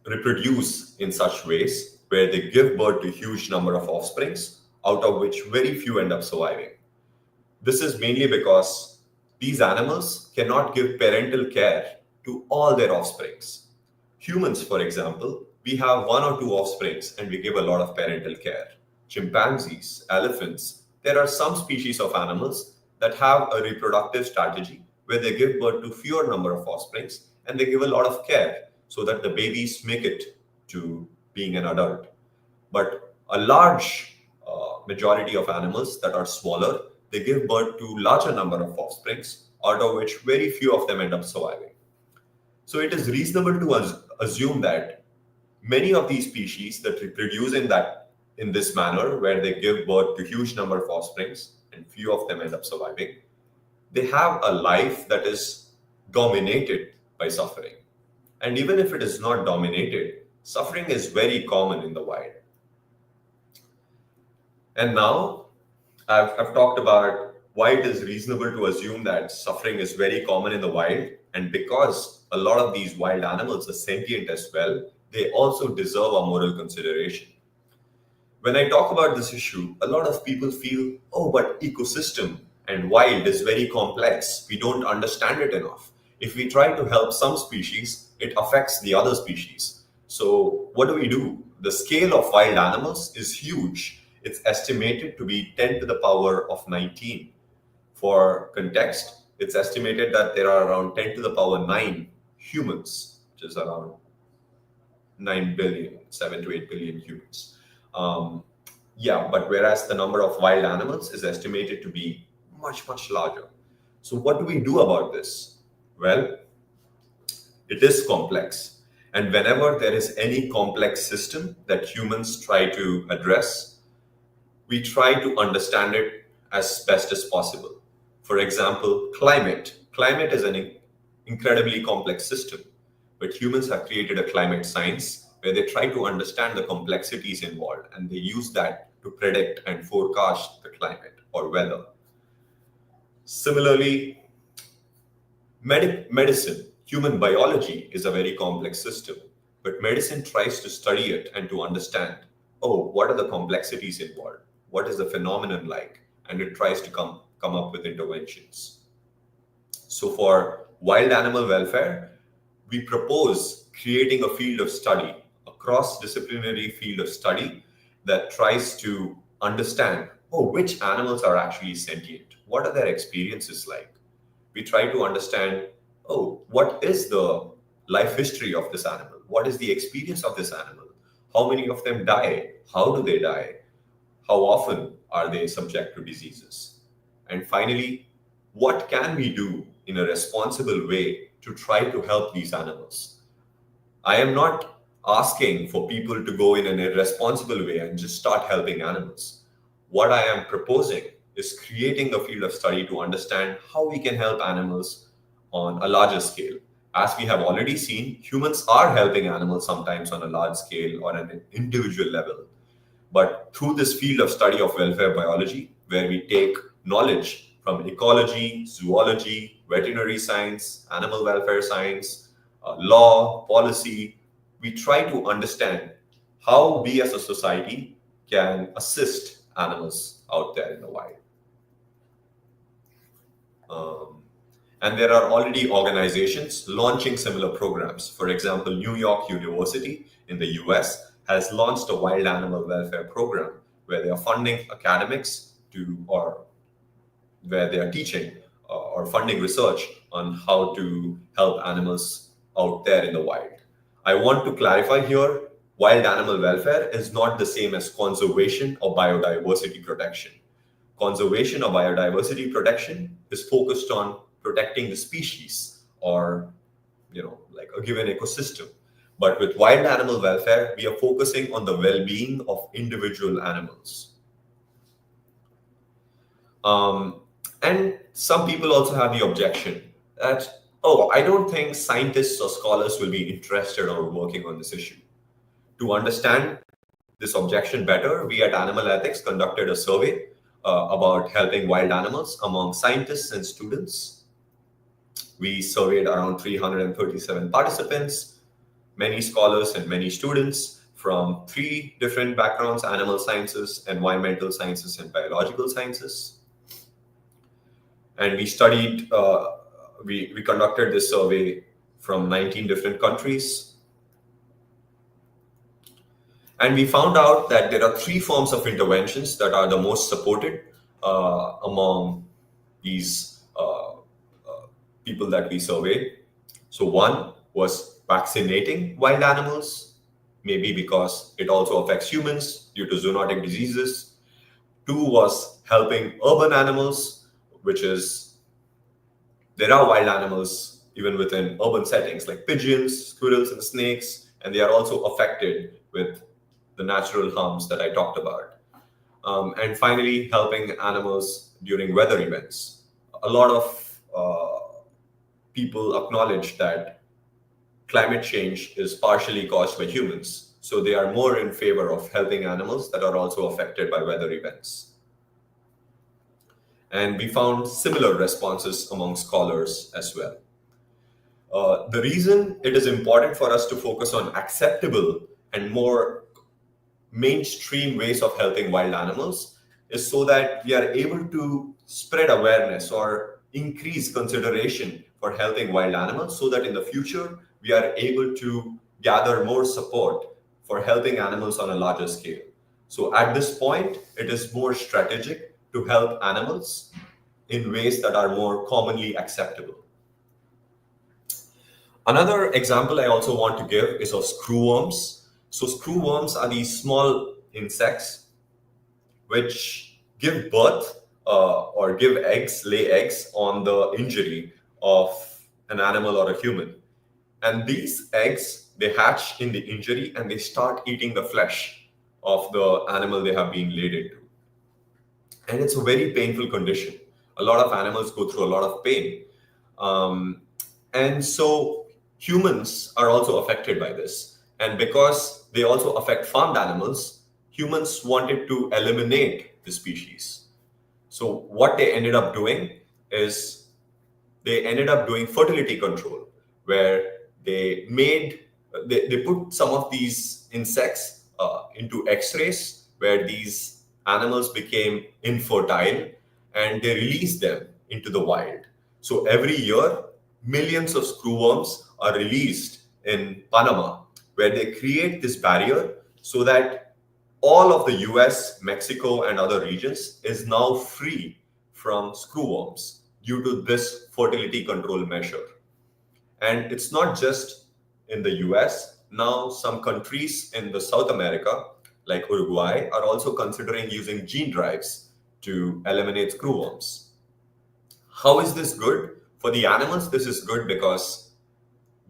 reproduce in such ways where they give birth to a huge number of offsprings, out of which very few end up surviving. This is mainly because these animals cannot give parental care to all their offsprings. Humans, for example, we have 1 or 2 offsprings and we give a lot of parental care. Chimpanzees, elephants, there are some species of animals that have a reproductive strategy where they give birth to fewer number of offsprings and they give a lot of care so that the babies make it to being an adult. But a large majority of animals that are smaller, they give birth to larger number of offsprings, out of which very few of them end up surviving. So it is reasonable to assume that many of these species that reproduce in this manner, where they give birth to huge number of offsprings and few of them end up surviving, they have a life that is dominated by suffering. And even if it is not dominated, suffering is very common in the wild. And now I've talked about why it is reasonable to assume that suffering is very common in the wild. And because a lot of these wild animals are sentient as well, they also deserve a moral consideration. When I talk about this issue, a lot of people feel, oh, but ecosystem and wild is very complex. We don't understand it enough. If we try to help some species, it affects the other species. So what do? The scale of wild animals is huge. It's estimated to be 10 to the power of 19. For context, it's estimated that there are around 10 to the power 9 humans, which is around 9 billion, 7 to 8 billion humans. But whereas the number of wild animals is estimated to be much, much larger. So what do we do about this? Well, it is complex. And whenever there is any complex system that humans try to address, we try to understand it as best as possible. For example, climate. Climate is an incredibly complex system, but humans have created a climate science where they try to understand the complexities involved, and they use that to predict and forecast the climate or weather. Similarly, medicine, human biology is a very complex system, but medicine tries to study it and to understand oh, what are the complexities involved? What is the phenomenon like? And it tries to come up with interventions. So for wild animal welfare, we propose creating a field of study, a cross-disciplinary field of study that tries to understand, oh, which animals are actually sentient? What are their experiences like? We try to understand, oh, what is the life history of this animal? What is the experience of this animal? How many of them die? How do they die? How often are they subject to diseases? And finally, what can we do in a responsible way to try to help these animals? I am not asking for people to go in an irresponsible way and just start helping animals. What I am proposing is creating a field of study to understand how we can help animals on a larger scale. As we have already seen, humans are helping animals sometimes on a large scale or an individual level. But through this field of study of welfare biology, where we take knowledge from ecology, zoology, veterinary science, animal welfare science, law, policy, we try to understand how we as a society can assist animals out there in the wild. And there are already organizations launching similar programs. For example, New York University in the US has launched a wild animal welfare program where they are funding academics or where they are teaching or funding research on how to help animals out there in the wild. I want to clarify here, wild animal welfare is not the same as conservation or biodiversity protection. Conservation or biodiversity protection is focused on protecting the species or, like a given ecosystem. But with wild animal welfare, we are focusing on the well-being of individual animals. And some people also have the objection that, oh, I don't think scientists or scholars will be interested or working on this issue. To understand this objection better, we at Animal Ethics conducted a survey about helping wild animals among scientists and students. We surveyed around 337 participants, many scholars and many students from 3 different backgrounds: animal sciences, environmental sciences, and biological sciences. And we studied, we conducted this survey from 19 different countries. And we found out that there are 3 forms of interventions that are the most supported among these people that we surveyed. So one was vaccinating wild animals, maybe because it also affects humans due to zoonotic diseases. 2 was helping urban animals, which is, there are wild animals even within urban settings like pigeons, squirrels, and snakes, and they are also affected with the natural harms that I talked about. And finally, helping animals during weather events. A lot of people acknowledge that climate change is partially caused by humans. So they are more in favor of helping animals that are also affected by weather events. And we found similar responses among scholars as well. The reason it is important for us to focus on acceptable and more mainstream ways of helping wild animals is so that we are able to spread awareness or increase consideration for helping wild animals, so that in the future we are able to gather more support for helping animals on a larger scale. So at this point, it is more strategic to help animals in ways that are more commonly acceptable. Another example I also want to give is of screwworms. So screwworms are these small insects which give birth or give eggs, lay eggs on the injury of an animal or a human. And these eggs, they hatch in the injury and they start eating the flesh of the animal they have been laid into. And it's a very painful condition. A lot of animals go through a lot of pain. And so humans are also affected by this. And because they also affect farmed animals, humans wanted to eliminate the species. So what they ended up doing is they ended up doing fertility control, where they put some of these insects into X-rays where these animals became infertile and they released them into the wild. So every year, millions of screwworms are released in Panama, where they create this barrier so that all of the US, Mexico, and other regions is now free from screwworms due to this fertility control measure. And it's not just in the US. Now, some countries in the South America, like Uruguay, are also considering using gene drives to eliminate screwworms. How is this good? For the animals, this is good because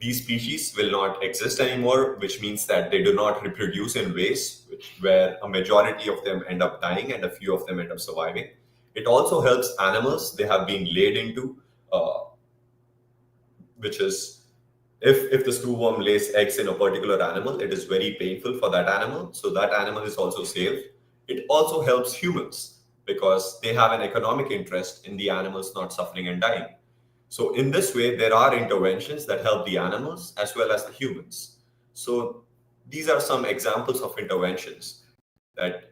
these species will not exist anymore, which means that they do not reproduce in ways where a majority of them end up dying and a few of them end up surviving. It also helps animals they have been laid into, which is if the screwworm lays eggs in a particular animal, it is very painful for that animal. So that animal is also saved. It also helps humans because they have an economic interest in the animals not suffering and dying. So in this way, there are interventions that help the animals as well as the humans. So these are some examples of interventions that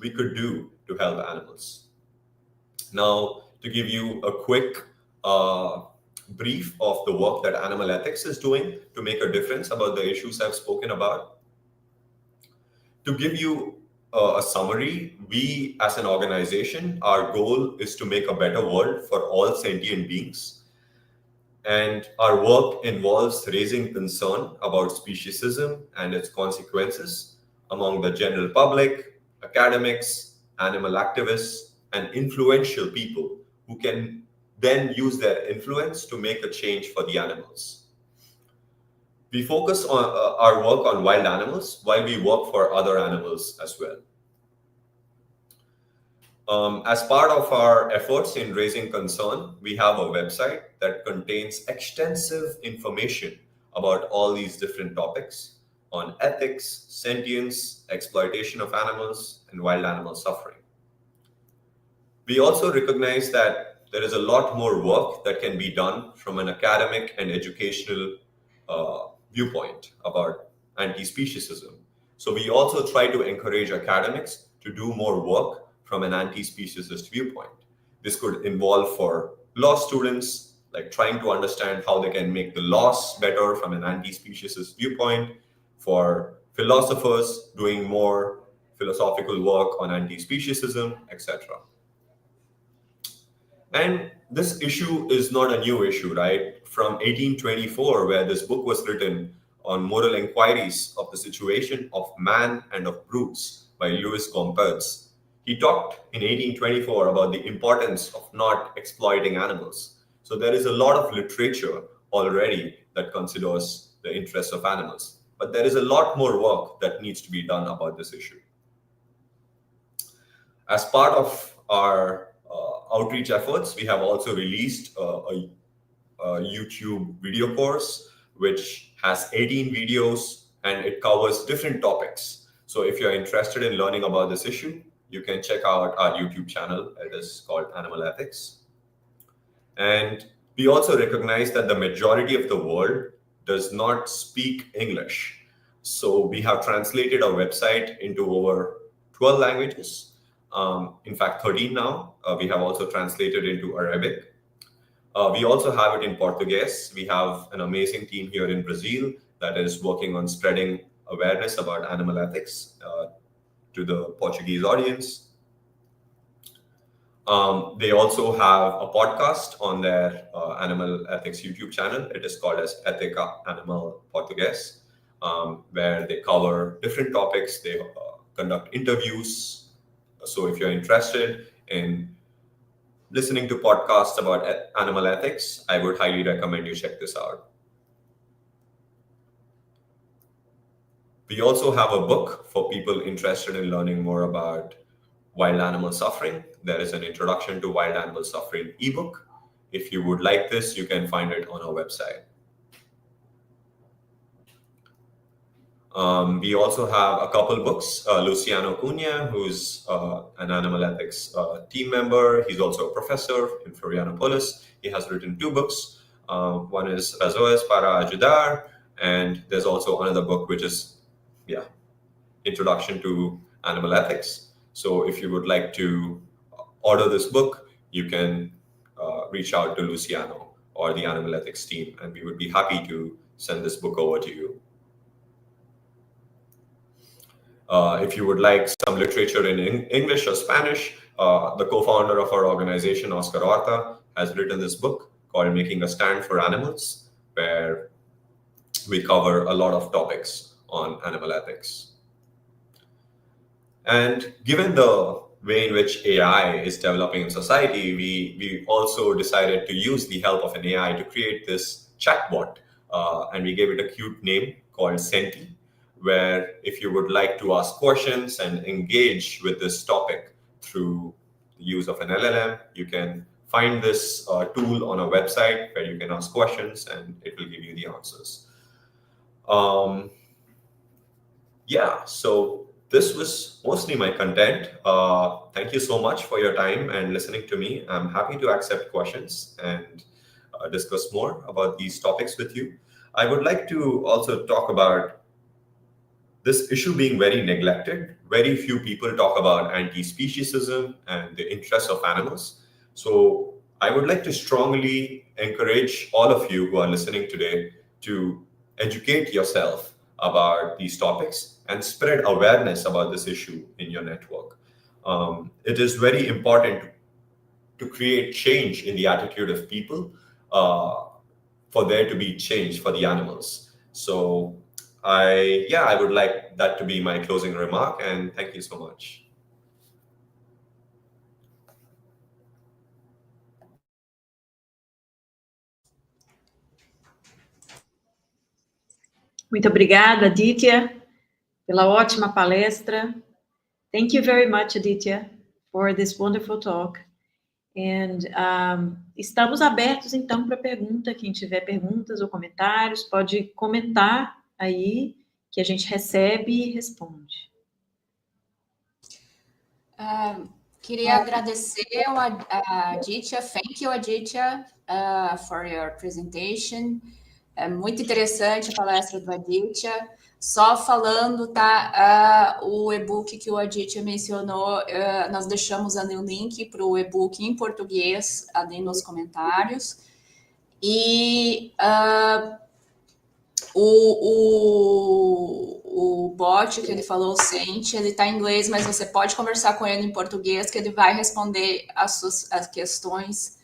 we could do to help animals. Now, to give you a quick brief of the work that animal ethics is doing to make a difference about the issues I've spoken about. To give you a summary, we as an organization, our goal is to make a better world for all sentient beings. And our work involves raising concern about speciesism and its consequences among the general public, academics, animal activists, and influential people who can then use their influence to make a change for the animals. We focus on our work on wild animals while we work for other animals as well. As part of our efforts in raising concern, we have a website that contains extensive information about all these different topics on ethics, sentience, exploitation of animals, and wild animal suffering. We also recognize that there is a lot more work that can be done from an academic and educational viewpoint about anti-speciesism. So we also try to encourage academics to do more work from an anti-speciesist viewpoint. This could involve for law students, like trying to understand how they can make the laws better from an anti-speciesist viewpoint, for philosophers doing more philosophical work on anti-speciesism, etc. And this issue is not a new issue, right? From 1824, where this book was written on moral inquiries of the situation of man and of brutes by Louis Gompertz. He talked in 1824 about the importance of not exploiting animals. So there is a lot of literature already that considers the interests of animals. But there is a lot more work that needs to be done about this issue. As part of our outreach efforts, we have also released a YouTube video course, which has 18 videos and it covers different topics. So if you're interested in learning about this issue, you can check out our YouTube channel. It is called Animal Ethics. And we also recognize that the majority of the world does not speak English. So we have translated our website into over 12 languages. In fact, 13 now. We have also translated into Arabic. We also have it in Portuguese. We have an amazing team here in Brazil that is working on spreading awareness about animal ethics to the Portuguese audience. They also have a podcast on their animal ethics YouTube channel. It is called as Ética Animal Português, where they cover different topics. They conduct interviews. So if you're interested in listening to podcasts about animal ethics, I would highly recommend you check this out. We also have a book for people interested in learning more about wild animal suffering. There is an introduction to wild animal suffering ebook. If you would like this, you can find it on our website. We also have a couple books. Luciano Cunha, who's an animal ethics team member. He's also a professor in Florianopolis. He has written 2 books. One is Razões para Ajudar, and there's also another book which is Introduction to Animal Ethics. So if you would like to order this book, you can reach out to Luciano or the Animal Ethics team, and we would be happy to send this book over to you. If you would like some literature in English or Spanish, the co-founder of our organization, Oscar Horta, has written this book called Making a Stand for Animals, where we cover a lot of topics on animal ethics. And given the way in which AI is developing in society, we also decided to use the help of an AI to create this chatbot, and we gave it a cute name called Senti, where if you would like to ask questions and engage with this topic through the use of an LLM, you can find this tool on a website where you can ask questions and it will give you the answers. Yeah, so this was mostly my content. Thank you so much for your time and listening to me. I'm happy to accept questions and discuss more about these topics with you. I would like to also talk about this issue being very neglected. Very few people talk about anti-speciesism and the interests of animals. So I would like to strongly encourage all of you who are listening today to educate yourself about these topics and spread awareness about this issue in your network. It is very important to create change in the attitude of people for there to be change for the animals. So I would like that to be my closing remark, and thank you so much. Muito obrigada, Aditya, pela ótima palestra. Thank you very much, Aditya, for this wonderful talk. And estamos abertos, então, para pergunta. Quem tiver perguntas ou comentários, pode comentar aí, que a gente recebe e responde. Queria agradecer a Aditya. Thank you, Aditya, for your presentation. É muito interessante a palestra do Aditya. Só falando, tá? O e-book que o Aditya mencionou, nós deixamos ali o link para o e-book em português ali nos comentários. E o bot que ele falou, o Senti, ele está em inglês, mas você pode conversar com ele em português, que ele vai responder as questões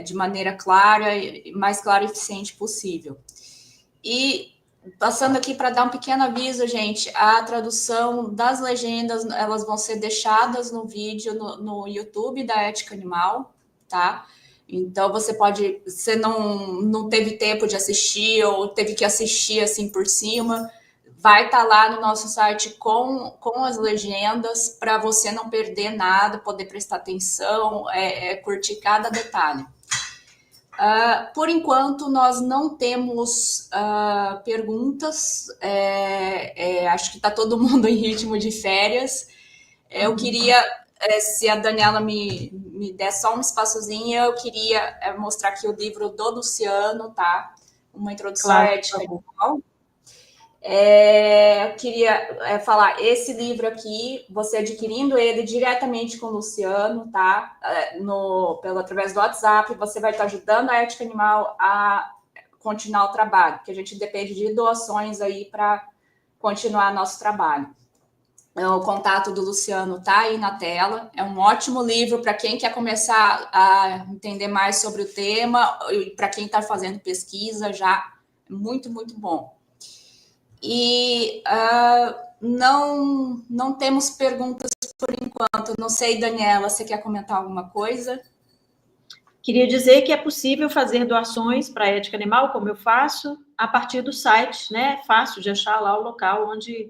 de maneira clara, mais clara e eficiente possível. E passando aqui para dar um pequeno aviso, gente, a tradução das legendas, elas vão ser deixadas no vídeo no YouTube da Ética Animal, tá? Então, você não teve tempo de assistir ou teve que assistir assim por cima, vai estar lá no nosso site com as legendas para você não perder nada, poder prestar atenção, curtir cada detalhe. Por enquanto, nós não temos perguntas. Acho que está todo mundo em ritmo de férias. Eu queria, se a Daniela me der só um espaçozinho, eu queria mostrar aqui o livro do Luciano, tá? Uma introdução à ética animal. Eu queria falar, esse livro aqui, você adquirindo ele diretamente com o Luciano, tá? Através do WhatsApp, você vai estar ajudando a Ética Animal a continuar o trabalho, porque a gente depende de doações aí para continuar nosso trabalho. O contato do Luciano tá aí na tela. É um ótimo livro para quem quer começar a entender mais sobre o tema e para quem está fazendo pesquisa já. Muito, muito bom. E não temos perguntas por enquanto. Não sei, Daniela, você quer comentar alguma coisa? Queria dizer que é possível fazer doações para a Ética Animal, como eu faço, a partir do site, né? É fácil de achar lá o local onde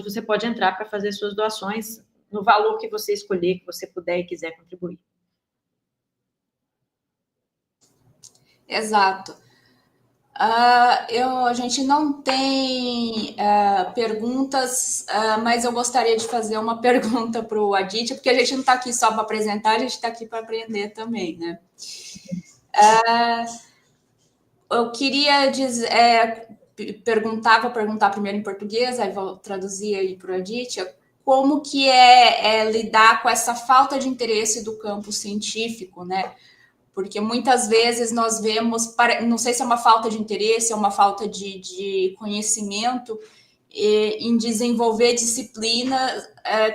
você pode entrar para fazer suas doações no valor que você escolher, que você puder e quiser contribuir. Exato. A gente não tem perguntas, mas eu gostaria de fazer uma pergunta para o Aditya, porque a gente não está aqui só para apresentar, a gente está aqui para aprender também, né? Eu queria vou perguntar primeiro em português, aí vou traduzir aí para o Aditya, como que é lidar com essa falta de interesse do campo científico, né? Porque muitas vezes nós vemos, não sei se é uma falta de interesse, é uma falta de conhecimento em desenvolver disciplinas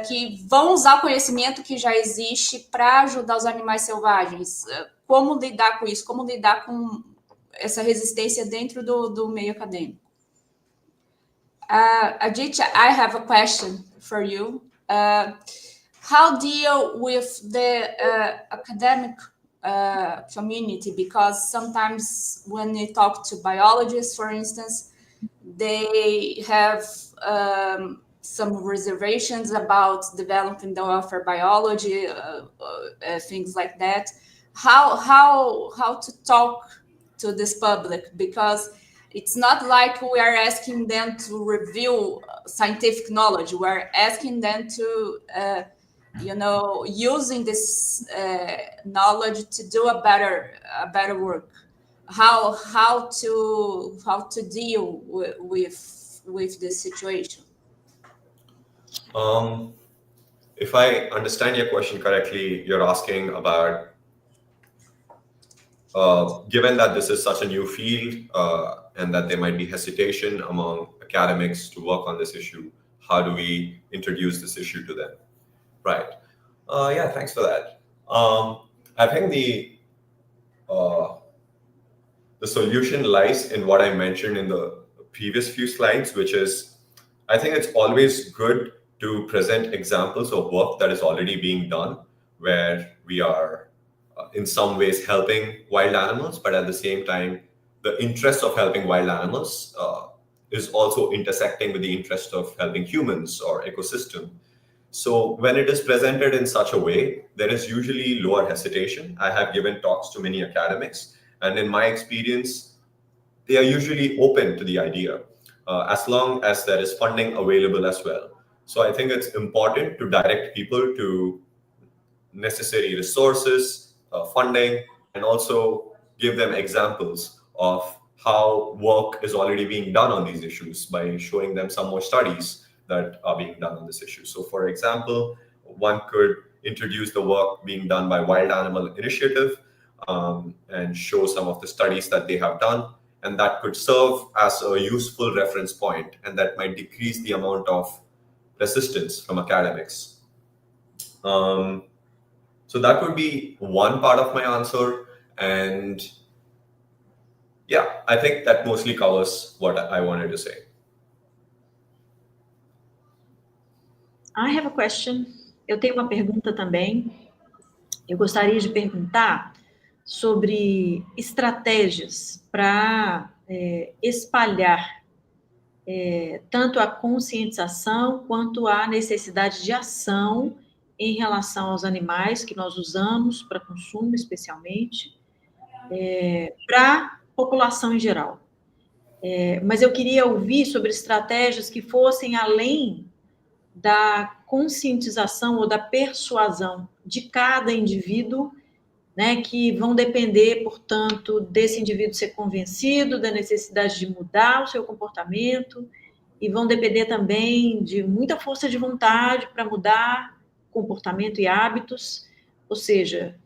que vão usar o conhecimento que já existe para ajudar os animais selvagens. Como lidar com isso? Como lidar com essa resistência dentro do meio acadêmico? Aditya, I have a question for you. How deal with the academic community? Because sometimes when you talk to biologists, for instance, they have some reservations about developing the welfare biology, things like that. How to talk to this public? Because it's not like we are asking them to review scientific knowledge. We're asking them to, using this knowledge to do a better work. How to deal with this situation? If I understand your question correctly, you're asking about, given that this is such a new field and that there might be hesitation among academics to work on this issue, how do we introduce this issue to them? Right. Yeah, thanks for that. I think the solution lies in what I mentioned in the previous few slides, which is, I think it's always good to present examples of work that is already being done, where we are in some ways helping wild animals, but at the same time, the interest of helping wild animals is also intersecting with the interest of helping humans or ecosystem. So when it is presented in such a way, there is usually lower hesitation. I have given talks to many academics, and in my experience, they are usually open to the idea, as long as there is funding available as well. So I think it's important to direct people to necessary resources, funding, and also give them examples of how work is already being done on these issues by showing them some more studies that are being done on this issue. So for example, one could introduce the work being done by Wild Animal Initiative and show some of the studies that they have done. And that could serve as a useful reference point, and that might decrease the amount of resistance from academics. So that would be one part of my answer. And yeah, I think that mostly covers what I wanted to say. I have a question. Eu tenho uma pergunta também. Eu gostaria de perguntar sobre estratégias para espalhar tanto a conscientização quanto a necessidade de ação em relação aos animais que nós usamos para consumo, especialmente, para a população em geral. Mas eu queria ouvir sobre estratégias que fossem além da conscientização ou da persuasão de cada indivíduo, né, que vão depender, portanto, desse indivíduo ser convencido da necessidade de mudar o seu comportamento e vão depender também de muita força de vontade para mudar comportamento e hábitos, ou seja,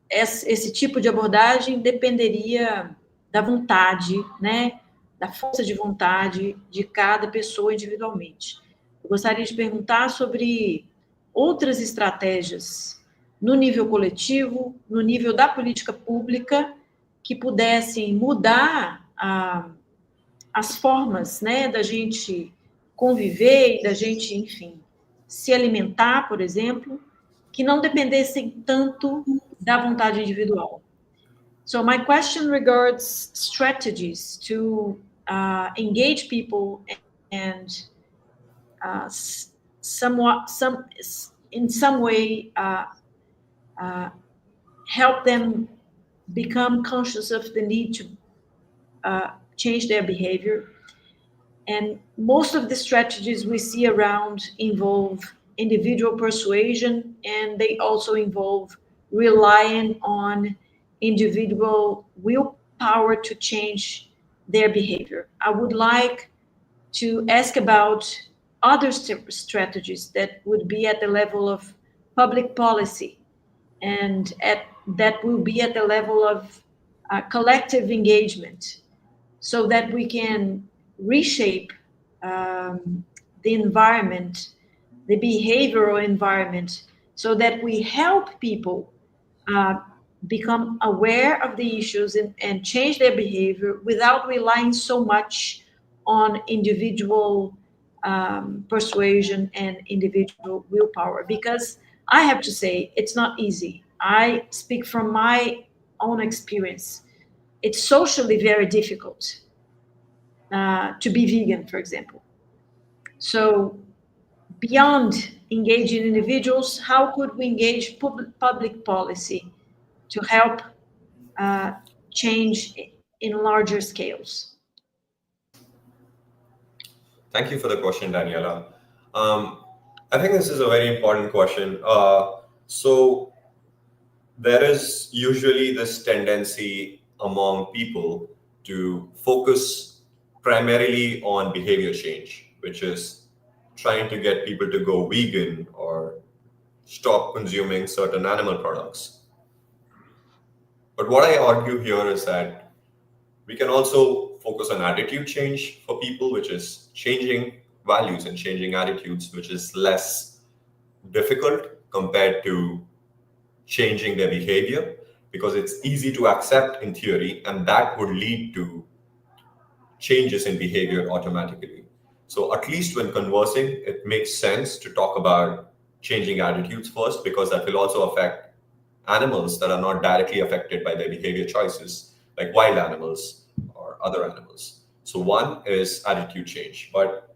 esse tipo de abordagem dependeria da vontade, né, da força de vontade de cada pessoa individualmente. Eu gostaria de perguntar sobre outras estratégias no nível coletivo, no nível da política pública, que pudessem mudar as formas, né, da gente conviver e da gente, enfim, se alimentar, por exemplo, que não dependessem tanto da vontade individual. So my question regards strategies to engage people and in some way help them become conscious of the need to change their behavior. And most of the strategies we see around involve individual persuasion, and they also involve relying on individual willpower to change their behavior. I would like to ask about other strategies that would be at the level of public policy, and that will be at the level of collective engagement, so that we can reshape the environment, the behavioral environment, so that we help people become aware of the issues and change their behavior without relying so much on individual persuasion and individual willpower. Because I have to say, it's not easy. I speak from my own experience. It's socially very difficult to be vegan, for example. So beyond engaging individuals, how could we engage public policy to help change in larger scales? Thank you for the question, Daniela. I think this is a very important question. So there is usually this tendency among people to focus primarily on behavior change, which is trying to get people to go vegan or stop consuming certain animal products. But what I argue here is that we can also focus on attitude change for people, which is changing values and changing attitudes, which is less difficult compared to changing their behavior, because it's easy to accept in theory, and that would lead to changes in behavior automatically. So at least when conversing, it makes sense to talk about changing attitudes first, because that will also affect animals that are not directly affected by their behavior choices, like wild animals or other animals. So one is attitude change. But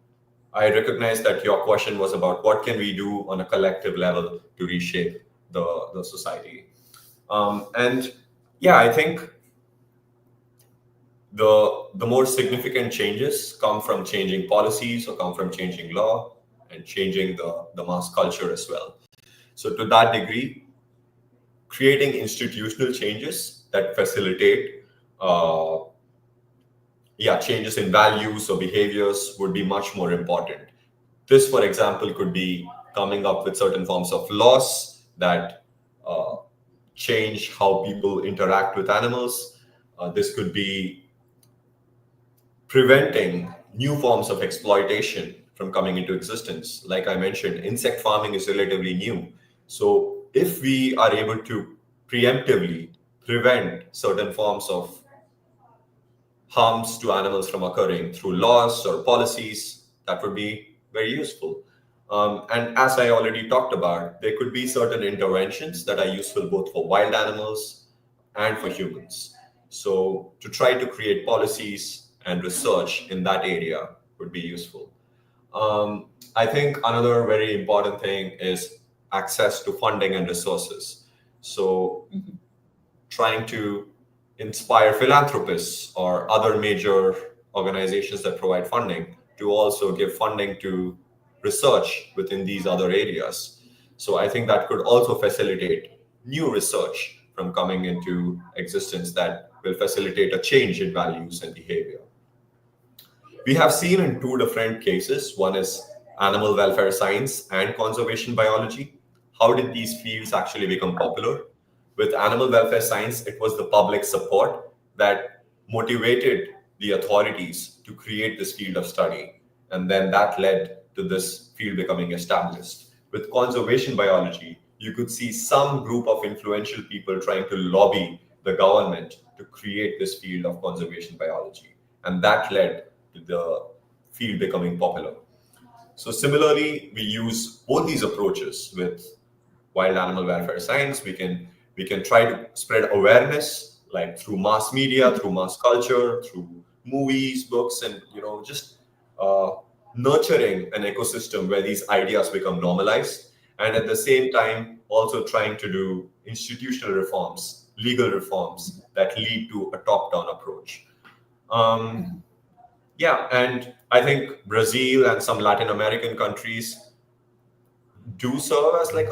I recognize that your question was about what can we do on a collective level to reshape the society. And yeah, I think the more significant changes come from changing policies or come from changing law and changing the mass culture as well. So to that degree, creating institutional changes that facilitate changes in values or behaviors would be much more important. This, for example, could be coming up with certain forms of laws that change how people interact with animals. This could be preventing new forms of exploitation from coming into existence. Like I mentioned, insect farming is relatively new. So if we are able to preemptively prevent certain forms of harms to animals from occurring through laws or policies, that would be very useful. And as I already talked about, there could be certain interventions that are useful both for wild animals and for humans. So to try to create policies and research in that area would be useful. I think another very important thing is access to funding and resources. So trying to inspire philanthropists or other major organizations that provide funding to also give funding to research within these other areas. So I think that could also facilitate new research from coming into existence that will facilitate a change in values and behavior. We have seen in two different cases, one is animal welfare science and conservation biology. How did these fields actually become popular? With animal welfare science, it was the public support that motivated the authorities to create this field of study. And then that led to this field becoming established. With conservation biology, you could see some group of influential people trying to lobby the government to create this field of conservation biology. And that led to the field becoming popular. So similarly, we use both these approaches with wild animal welfare science. We can try to spread awareness, like through mass media, through mass culture, through movies, books, and just nurturing an ecosystem where these ideas become normalized, and at the same time also trying to do institutional reforms, legal reforms that lead to a top-down approach. And I think Brazil and some Latin American countries do serve as like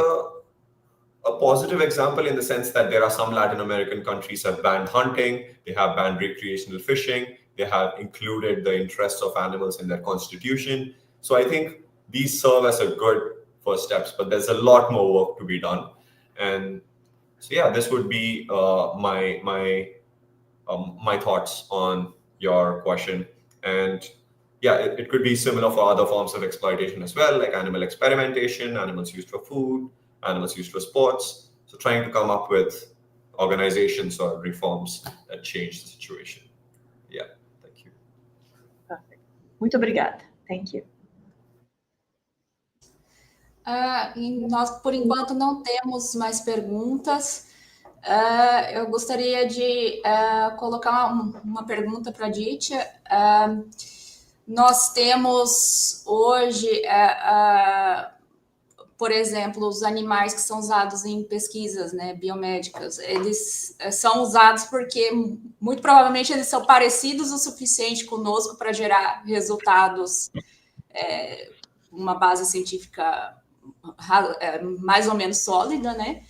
a positive example, in the sense that there are some Latin American countries have banned hunting, they have banned recreational fishing, They have included the interests of animals in their constitution. So I think these serve as a good first steps, but there's a lot more work to be done. And so yeah, this would be my thoughts on your question. And yeah, it could be similar for other forms of exploitation as well, like animal experimentation, animals used for food, animals used for sports. So trying to come up with organizations or reforms that change the situation. Yeah, thank you. Perfect. Muito obrigada. Thank you. Nós, por enquanto, não temos mais perguntas. Eu gostaria de colocar uma pergunta para a Aditya. Nós temos hoje, por exemplo, os animais que são usados em pesquisas, né, biomédicas. Eles são usados porque, muito provavelmente, eles são parecidos o suficiente conosco para gerar resultados, uma base científica mais ou menos sólida, né?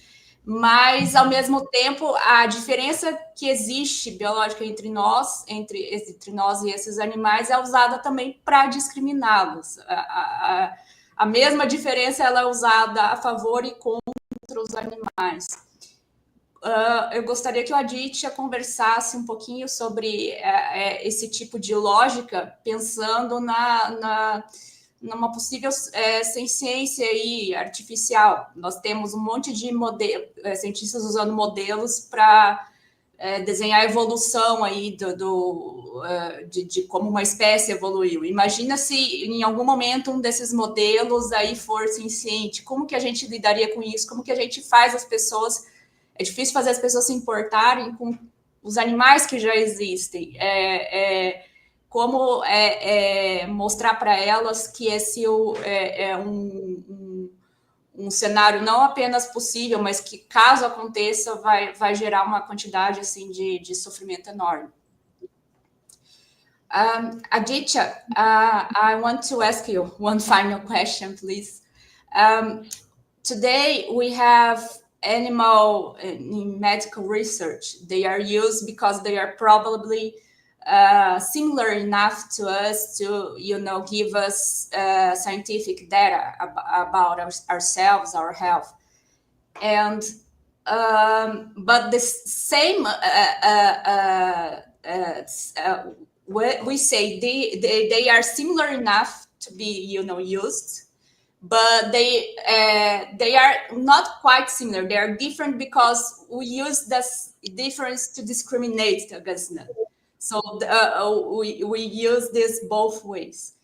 Mas, ao mesmo tempo, a diferença que existe biológica entre nós e esses animais é usada também para discriminá-los. A mesma diferença ela é usada a favor e contra os animais. Eu gostaria que o Aditya conversasse um pouquinho sobre esse tipo de lógica, pensando numa possível ciência aí artificial. Nós temos um monte de cientistas usando modelos para desenhar a evolução aí de como uma espécie evoluiu. Imagina se em algum momento um desses modelos aí for senciente. Como que a gente lidaria com isso? Como que a gente faz as pessoas... É difícil fazer as pessoas se importarem com os animais que já existem. Como mostrar para elas que esse é um cenário não apenas possível, mas que, caso aconteça, vai gerar uma quantidade assim, de sofrimento enorme. Aditya, I want to ask you one final question, please. Today, we have animal in medical research. They are used because they are probably similar enough to us to, give us scientific data about ourselves, our health. And but the same, we say they are similar enough to be, used, but they are not quite similar. They are different because we use this difference to discriminate against them. So we use this both ways.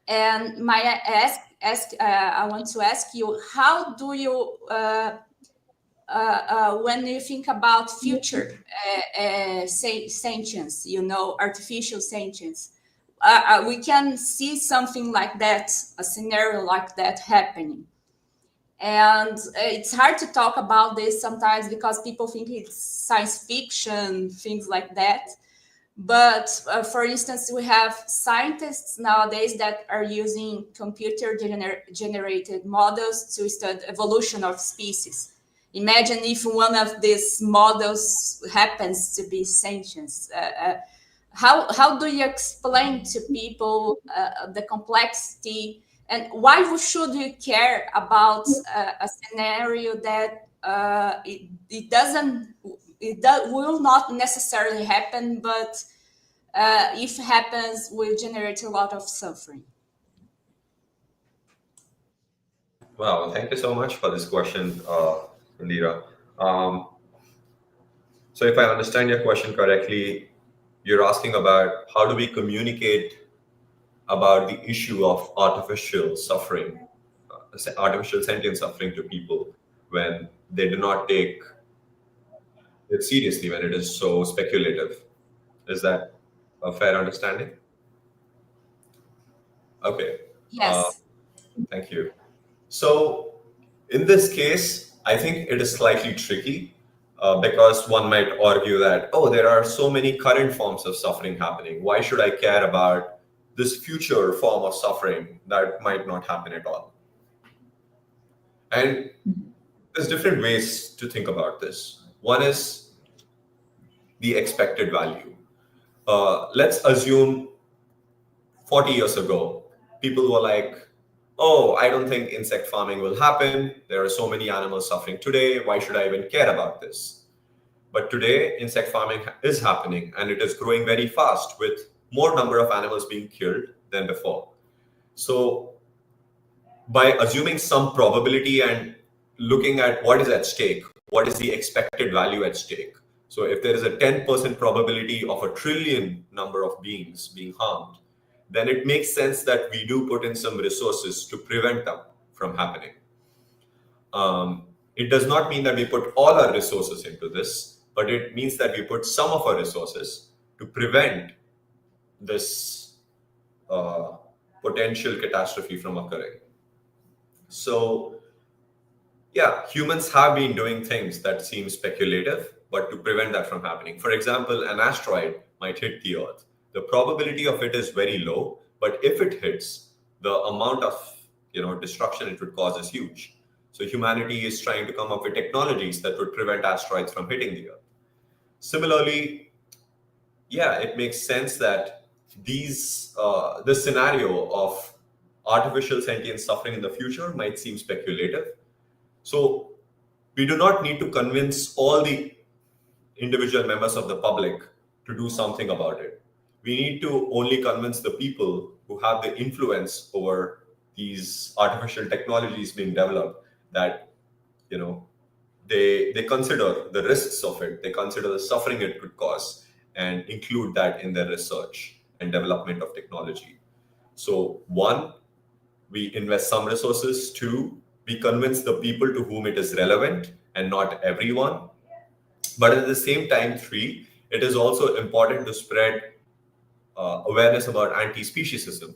And I want to ask you, how do you, when you think about future sentience, artificial sentience, we can see something like that, a scenario like that happening. And it's hard to talk about this sometimes because people think it's science fiction, things like that. But for instance, we have scientists nowadays that are using computer-generated models to study evolution of species. Imagine if one of these models happens to be sentient. How do you explain to people the complexity, and why should you care about a scenario that will not necessarily happen, but if happens, will generate a lot of suffering? Wow, thank you so much for this question, Indira. So if I understand your question correctly, you're asking about how do we communicate about the issue of artificial suffering, artificial sentient suffering to people when they do not take it seriously, when it is so speculative. Is that a fair understanding? Okay. Yes. Thank you. So in this case, I think it is slightly tricky because one might argue that, there are so many current forms of suffering happening. Why should I care about this future form of suffering that might not happen at all? And there's different ways to think about this. One is the expected value. let's assume 40 years ago, people were like, oh, I don't think insect farming will happen. There are so many animals suffering today. Why should I even care about this? But today, insect farming is happening, and it is growing very fast with more number of animals being killed than before. So by assuming some probability and looking at what is at stake, what is the expected value at stake? So if there is a 10% probability of a trillion number of beings being harmed, then it makes sense that we do put in some resources to prevent them from happening. It does not mean that we put all our resources into this, but it means that we put some of our resources to prevent this potential catastrophe from occurring. So, yeah, humans have been doing things that seem speculative, but to prevent that from happening. For example, an asteroid might hit the Earth. The probability of it is very low, but if it hits, the amount of destruction it would cause is huge. So humanity is trying to come up with technologies that would prevent asteroids from hitting the Earth. Similarly, yeah, it makes sense that this scenario of artificial sentient suffering in the future might seem speculative. So we do not need to convince all the individual members of the public to do something about it. We need to only convince the people who have the influence over these artificial technologies being developed that, they consider the risks of it, they consider the suffering it could cause, and include that in their research and development of technology. So one, we invest some resources. Two, we convince the people to whom it is relevant and not everyone. But at the same time, three, it is also important to spread awareness about anti-speciesism.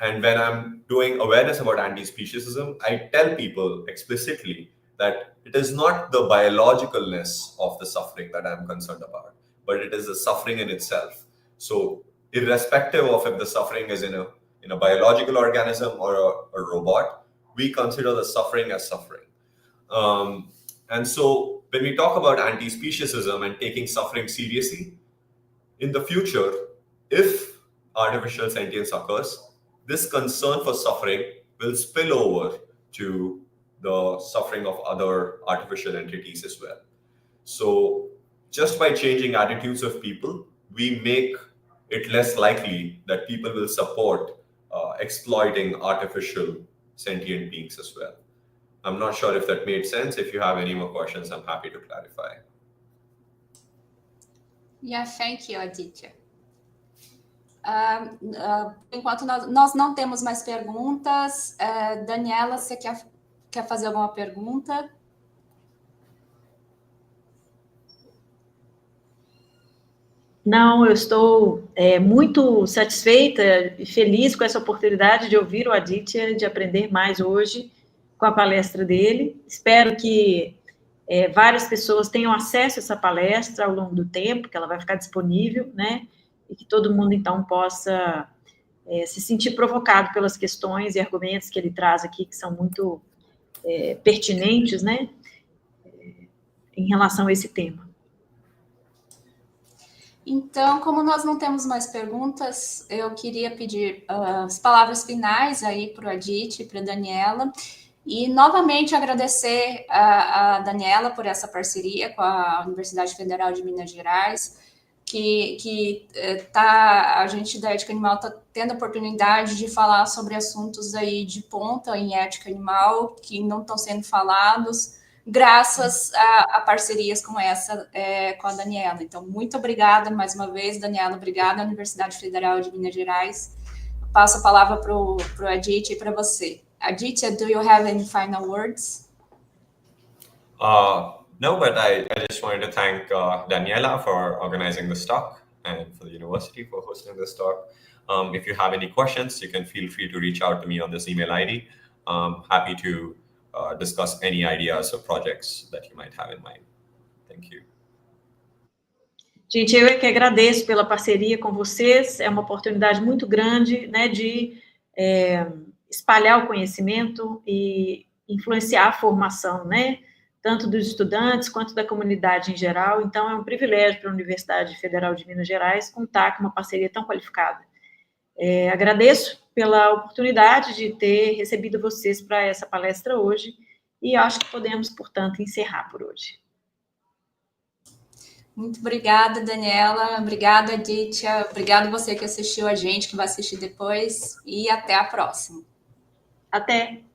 And when I'm doing awareness about anti-speciesism, I tell people explicitly that it is not the biologicalness of the suffering that I'm concerned about, but it is the suffering in itself. So irrespective of if the suffering is in a biological organism or a robot, we consider the suffering as suffering. And so when we talk about anti-speciesism and taking suffering seriously, in the future, if artificial sentience occurs, this concern for suffering will spill over to the suffering of other artificial entities as well. So just by changing attitudes of people, we make it less likely that people will support exploiting artificial sentient beings as well. I'm not sure if that made sense. If you have any more questions, I'm happy to clarify. Yeah, thank you, Aditya. Enquanto nós não temos mais perguntas, Daniela, você quer fazer alguma pergunta? Não, eu estou muito satisfeita e feliz com essa oportunidade de ouvir o Aditya, de aprender mais hoje com a palestra dele. Espero que várias pessoas tenham acesso a essa palestra ao longo do tempo, que ela vai ficar disponível, né? E que todo mundo, então, possa se sentir provocado pelas questões e argumentos que ele traz aqui, que são muito pertinentes, né? Em relação a esse tema. Então, como nós não temos mais perguntas, eu queria pedir as palavras finais aí para o Aditya e para a Daniela, e novamente agradecer a Daniela por essa parceria com a Universidade Federal de Minas Gerais, que a gente da Ética Animal está tendo a oportunidade de falar sobre assuntos aí de ponta em ética animal, que não estão sendo falados, graças a parcerias como essa com a Daniela. Então, muito obrigada mais uma vez, Daniela, obrigada à Universidade Federal de Minas Gerais. Eu passo a palavra para o Aditya e para você. Aditya, do you have any final words? No, but I just wanted to thank Daniela for organizing this talk and for the university for hosting this talk. If you have any questions, you can feel free to reach out to me on this email ID. Happy to discuss any ideas or projects that you might have in mind. Thank you. Gente, eu é que agradeço pela parceria com vocês. É uma oportunidade muito grande, né, de espalhar o conhecimento e influenciar a formação, né, tanto dos estudantes quanto da comunidade em geral. Então, é um privilégio para a Universidade Federal de Minas Gerais contar com uma parceria tão qualificada. Agradeço pela oportunidade de ter recebido vocês para essa palestra hoje e acho que podemos, portanto, encerrar por hoje. Muito obrigada, Daniela. Obrigada, Aditya. Obrigada você que assistiu a gente, que vai assistir depois. E até a próxima. Até!